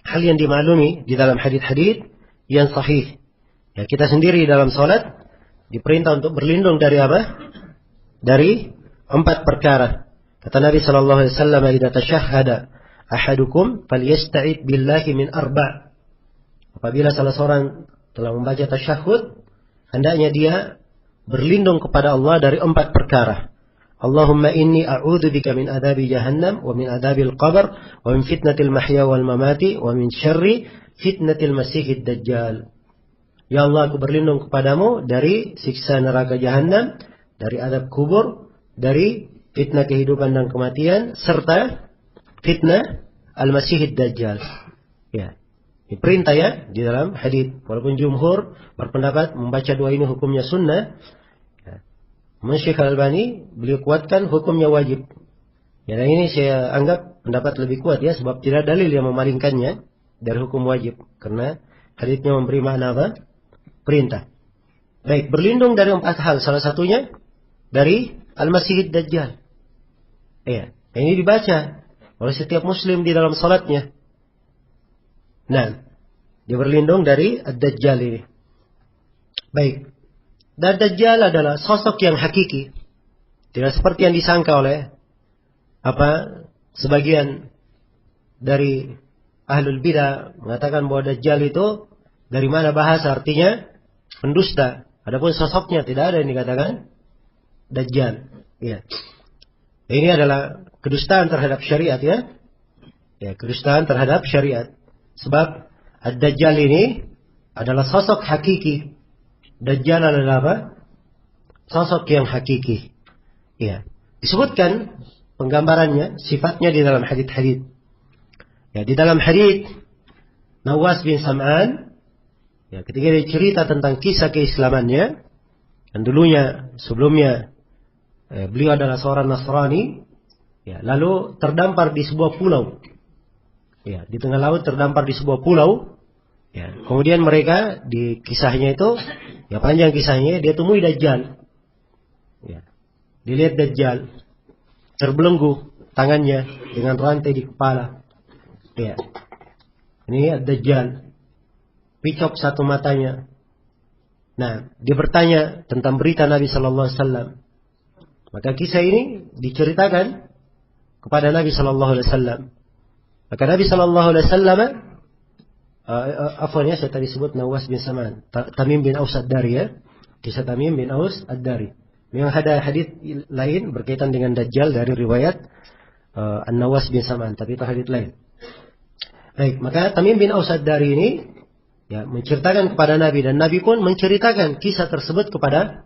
hal yang dimaklumi di dalam hadits-hadits yang sahih. Ya, kita sendiri dalam salat diperintah untuk berlindung dari apa? Dari 4 perkara. Kata Nabi sallallahu alaihi wasallam, "Idza tashahhada ahadukum falyasta'id billahi min 4." Apabila salah seorang telah membaca tasyahhud, hendaknya dia berlindung kepada Allah dari 4 perkara. Allahumma inni a'udzubika min adzabi jahannam wa min adzabil qabr wa min fitnatil mahya wal mamati wa min syarri fitnatil masiihid dajjal. Ya Allah, aku berlindung kepadamu dari siksa neraka jahannam, dari azab kubur, dari fitnah kehidupan dan kematian, serta fitnah al-masiihid dajjal. Ya. Diperintah ya di dalam hadis. Walaupun jumhur berpendapat membaca doa ini hukumnya sunnah, Syekh Al-Albani beliau kuatkan hukumnya wajib. Ya, dan ini saya anggap pendapat lebih kuat ya, sebab tidak dalil yang memalingkannya dari hukum wajib, karena hadisnya memberi makna apa? Perintah. Baik, berlindung dari 4 hal, salah satunya dari Al-Masihid Dajjal. Ya, Ini dibaca oleh setiap muslim di dalam salatnya. Nah, dia berlindung dari Ad-Dajjal ini. Baik. Dan Dajjal adalah sosok yang hakiki. Tidak seperti yang disangka oleh sebagian dari ahlul bidah mengatakan bahwa Dajjal itu dari mana bahasa artinya pendusta. Adapun sosoknya tidak ada yang dikatakan Dajjal. Ya. Ini adalah kedustaan terhadap syariat ya. Ya, kedustaan terhadap syariat. Sebab Ad-Dajjal ini adalah sosok hakiki. Dajjal adalah apa? Sosok yang hakiki. Ya. Disebutkan penggambarannya, sifatnya di dalam hadits-hadits. Ya, di dalam hadits Nawas bin Sam'an, ya, ketika dia cerita tentang kisah keislamannya, dan dulunya sebelumnya beliau adalah seorang Nasrani, ya, lalu terdampar di sebuah pulau. Ya, di tengah laut terdampar di sebuah pulau. Ya, kemudian mereka di kisahnya itu, ya panjang kisahnya, dia temui Dajjal. Ya, dilihat Dajjal terbelenggu tangannya dengan rantai di kepala. Ya, ini Dajjal, picok satu matanya. Nah, dia bertanya tentang berita Nabi Sallallahu Alaihi Wasallam. Maka kisah ini diceritakan kepada Nabi Sallallahu Alaihi Wasallam. Maka Nabi Sallallahu Alaihi Wasallam, afwan ya, saya tadi sebut Nawas bin Sam'an, Tamim bin Aus Ad-Dari ya, kisah Tamim bin Aus Ad-Dari. Memang ada hadits lain berkaitan dengan Dajjal dari riwayat An-Nawas bin Sam'an, tapi itu hadits lain. Baik, maka Tamim bin Aus Ad-Dari ini ya menceritakan kepada Nabi, dan Nabi pun menceritakan kisah tersebut kepada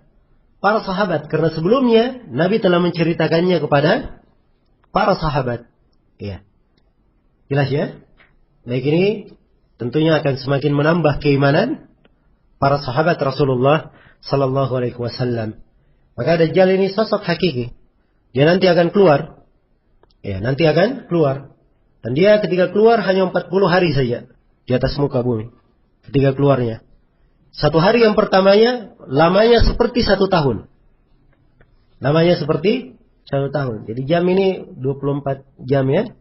para sahabat, karena sebelumnya Nabi telah menceritakannya kepada para sahabat. Ya. Jelas ya? Baik, ini tentunya akan semakin menambah keimanan para sahabat Rasulullah sallallahu alaihi wasallam. Maka Dajjal ini sosok hakiki. Dia nanti akan keluar. Ya, nanti akan keluar. Dan dia ketika keluar hanya 40 hari saja di atas muka bumi. Ketika keluarnya. Satu hari yang pertamanya lamanya seperti 1 tahun. Lamanya seperti 1 tahun. Jadi jam ini 24 jam ya.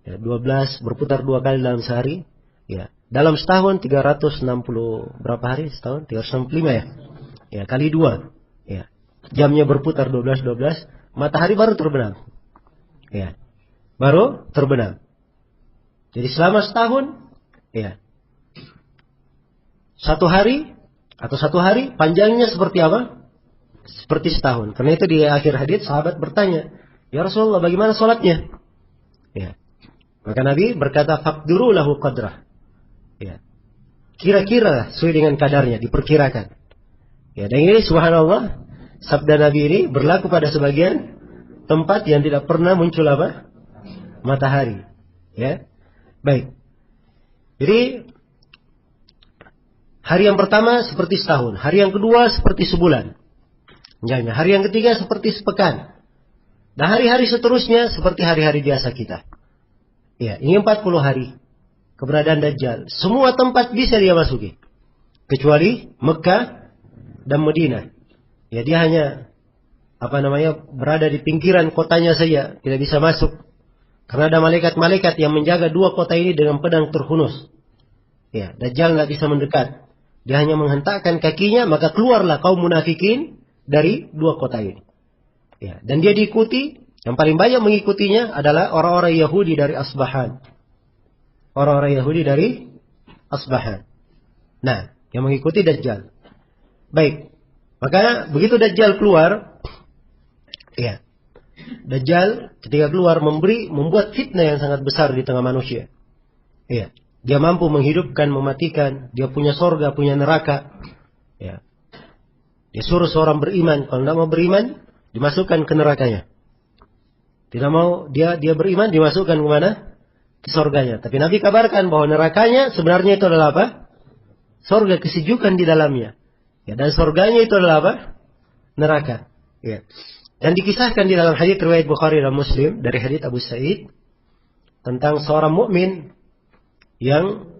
Ya, 12 berputar 2 kali dalam sehari. Ya, dalam setahun 360 berapa hari setahun? 365 ya. Ya, kali 2. Ya. Jamnya berputar 12, matahari baru terbenam. Ya. Baru terbenam. Jadi selama setahun, ya. 1 hari atau 1 hari panjangnya seperti apa? Seperti setahun. Karena itu di akhir hadits sahabat bertanya, "Ya Rasulullah, bagaimana salatnya?" Ya. Maka Nabi berkata, "Faqdiru lahu qadrah." Ya. Kira-kira sesuai dengan kadarnya, diperkirakan. Ya, dan ini subhanallah, sabda Nabi ini berlaku pada sebagian tempat yang tidak pernah muncul apa? Matahari. Ya. Baik. Jadi hari yang pertama seperti setahun, hari yang kedua seperti sebulan. Misalnya, hari yang ketiga seperti sepekan. Dan hari-hari seterusnya seperti hari-hari biasa kita. Ya, ini 40 hari keberadaan Dajjal. Semua tempat bisa dia masuki. Kecuali Mekah dan Madinah. Ya, dia hanya berada di pinggiran kotanya saja, tidak bisa masuk. Karena ada malaikat-malaikat yang menjaga 2 kota ini dengan pedang terhunus. Ya, Dajjal tidak bisa mendekat. Dia hanya menghentakkan kakinya, maka keluarlah kaum munafikin dari 2 kota ini. Ya, dan dia diikuti, yang paling banyak mengikutinya adalah orang-orang Yahudi dari Asbahan. Orang-orang Yahudi dari Asbahan. Nah, yang mengikuti Dajjal. Baik, maka begitu Dajjal keluar, ya, Dajjal ketika keluar membuat fitnah yang sangat besar di tengah manusia. Ya, dia mampu menghidupkan, mematikan, dia punya sorga, punya neraka. Ya. Dia suruh seorang beriman, kalau tidak mau beriman, dimasukkan ke nerakanya. Tidak mau dia beriman, dimasukkan ke mana? Ke sorganya. Tapi Nabi kabarkan bahwa nerakanya sebenarnya itu adalah apa? Sorga, kesejukan di dalamnya. Ya, dan sorganya itu adalah apa? Neraka. Ya. Dan dikisahkan di dalam hadits riwayat Bukhari dan Muslim dari hadits Abu Sa'id tentang seorang mukmin yang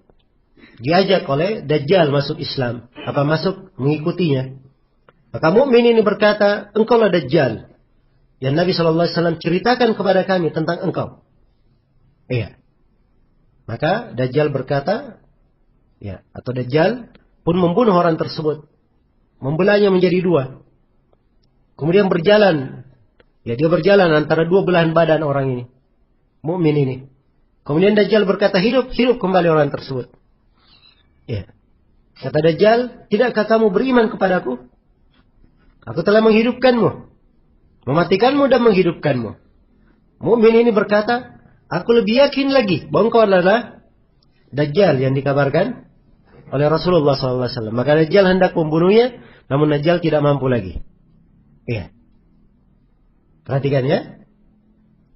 diajak oleh Dajjal masuk Islam, masuk mengikutinya. Maka mukmin ini berkata, "Engkaulah Dajjal yang Nabi SAW ceritakan kepada kami tentang engkau. Iya. Maka Dajjal berkata, ya, atau Dajjal pun membunuh orang tersebut, membelahnya menjadi dua. Kemudian berjalan, ya dia berjalan antara dua belahan badan orang ini, mukmin ini. Kemudian Dajjal berkata, hidup kembali orang tersebut. Ya. Kata Dajjal, tidakkah kamu beriman kepadaku? Aku telah menghidupkanmu, mematikanmu dan menghidupkanmu. Mukmin ini berkata, aku lebih yakin lagi bahwa engkau adalah Dajjal yang dikabarkan oleh Rasulullah SAW. Maka Dajjal hendak membunuhnya, namun Dajjal tidak mampu lagi. Iya. Perhatikan ya.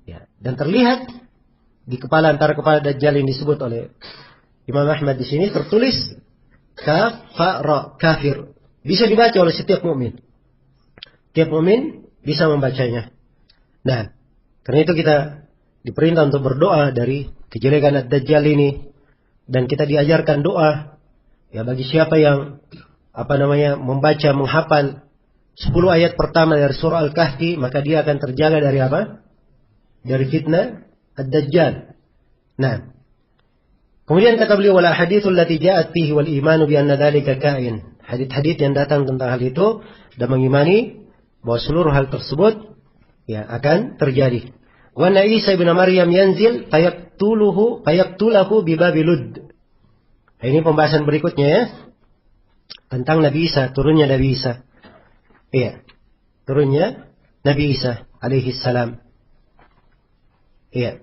Ya. Dan terlihat di kepala, antara kepala Dajjal yang disebut oleh Imam Ahmad di sini tertulis kafara, kafir. Bisa dibaca oleh setiap mukmin. Setiap mukmin bisa membacanya. Nah, karena itu kita diperintah untuk berdoa dari kejelekan Ad-Dajjal ini, dan kita diajarkan doa ya bagi siapa yang membaca, menghafal 10 ayat pertama dari surah Al-Kahfi, maka dia akan terjaga dari apa? Dari fitnah Ad-Dajjal. Nah, kemudian kata beliau, wala hadithul lati ja'at fihi wal imanu bi anna dzalika ka'in. Hadits-hadits yang datang tentang hal itu dan mengimani bahwa seluruh hal tersebut ya akan terjadi. Wa anna Isa ibn Maryam yanzil fayaqtulahu bi Babilud. Ini pembahasan berikutnya ya, tentang Nabi Isa, turunnya Nabi Isa. Iya, turunnya Nabi Isa alaihi salam. Iya.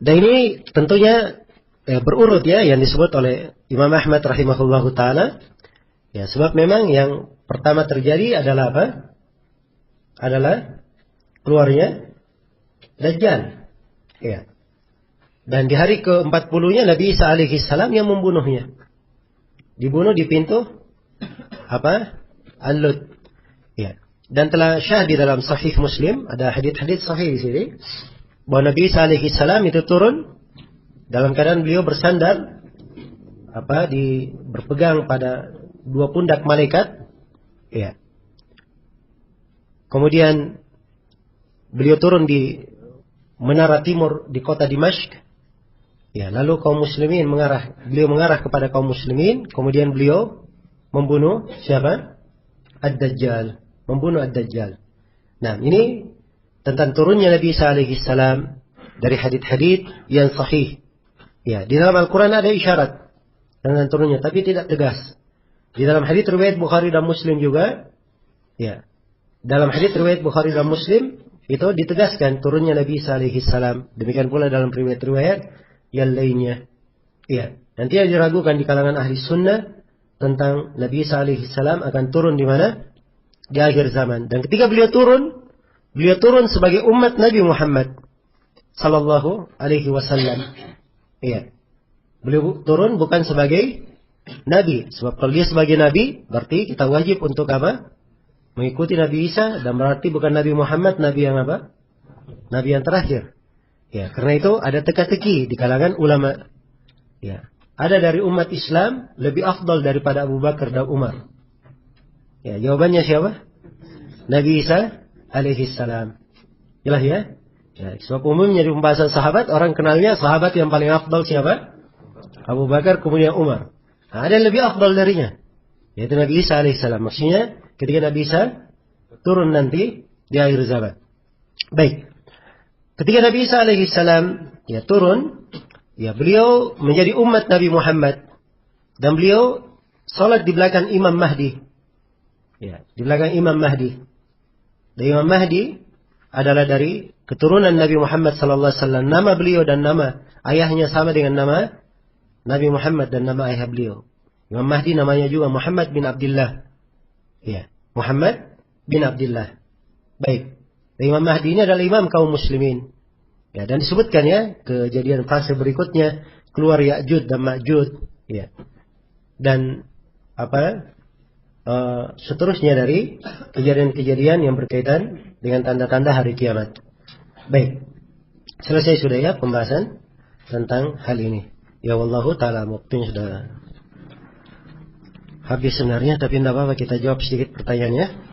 Dan ini tentunya berurut ya, yang disebut oleh Imam Ahmad rahimahullahu ta'ala. Ya, sebab memang yang pertama terjadi adalah apa? Adalah keluarnya Dajjal. Ya. Dan di hari ke-40-nya Nabi Isa alaihi salam yang membunuhnya. Dibunuh di pintu apa? Al-Lut. Ya. Dan telah syah di dalam Sahih Muslim, ada hadits-hadits sahih di sini, bahwa Nabi Isa alaihi salam itu turun dalam keadaan beliau bersandar berpegang pada dua pundak malaikat. Ya. Kemudian beliau turun di menara timur di kota Dimashq. Ya, lalu kaum muslimin beliau mengarah kepada kaum muslimin, kemudian beliau membunuh siapa? Ad-Dajjal, membunuh Ad-Dajjal. Nah, ini tentang turunnya Nabi Isa alaihi salam dari hadits-hadits yang sahih. Ya, di dalam Al-Quran ada isyarat tentang turunnya, tapi tidak tegas. Di dalam hadits riwayat Bukhari dan Muslim juga, ya, dalam hadits riwayat Bukhari dan Muslim itu ditegaskan turunnya Nabi Isa alaihi salam. Demikian pula dalam riwayat-riwayat yang lainnya. Ya, nanti yang diragukan di kalangan ahli sunnah tentang Nabi Isa alaihi salam akan turun di mana? Di akhir zaman. Dan ketika beliau turun sebagai umat Nabi Muhammad sallallahu alaihi wasallam. Iya. Beliau turun bukan sebagai nabi. Sebab kalau dia sebagai nabi, berarti kita wajib untuk apa? Mengikuti Nabi Isa, dan berarti bukan Nabi Muhammad, nabi yang apa? Nabi yang terakhir. Ya, karena itu ada teka-teki di kalangan ulama. Ya, ada dari umat Islam lebih afdal daripada Abu Bakar dan Umar. Ya, jawabannya siapa? Nabi Isa alaihi salam. Jelas ya? Ya, sebab umumnya di pembahasan sahabat, orang kenalnya sahabat yang paling afdal siapa? Abu Bakar, kemudian Umar. Nah, ada yang lebih afdal darinya, yaitu Nabi Isa alaihi salam. Maksudnya ketika Nabi Isa turun nanti di akhir zaman. Baik. Ketika Nabi Isa alaihi salam ya turun, ya beliau menjadi umat Nabi Muhammad, dan beliau salat di belakang Imam Mahdi. Ya, di belakang Imam Mahdi. Dan Imam Mahdi adalah dari keturunan Nabi Muhammad sallallahu alaihi wasallam. Nama beliau dan nama ayahnya sama dengan nama Nabi Muhammad dan nama ayah beliau. Imam Mahdi namanya juga Muhammad bin Abdullah. Ya, Muhammad bin Abdullah. Baik. Dan Imam Mahdi ini adalah imam kaum muslimin. Ya, dan disebutkan ya kejadian fase berikutnya, keluar Ya'juj dan Ma'juj. Ya. Dan seterusnya dari kejadian-kejadian yang berkaitan dengan tanda-tanda hari kiamat. Baik. Selesai sudah ya pembahasan tentang hal ini. Ya wallahu ta'ala, waktunya sudah habis sebenarnya, tapi tidak apa-apa, kita jawab sedikit pertanyaannya.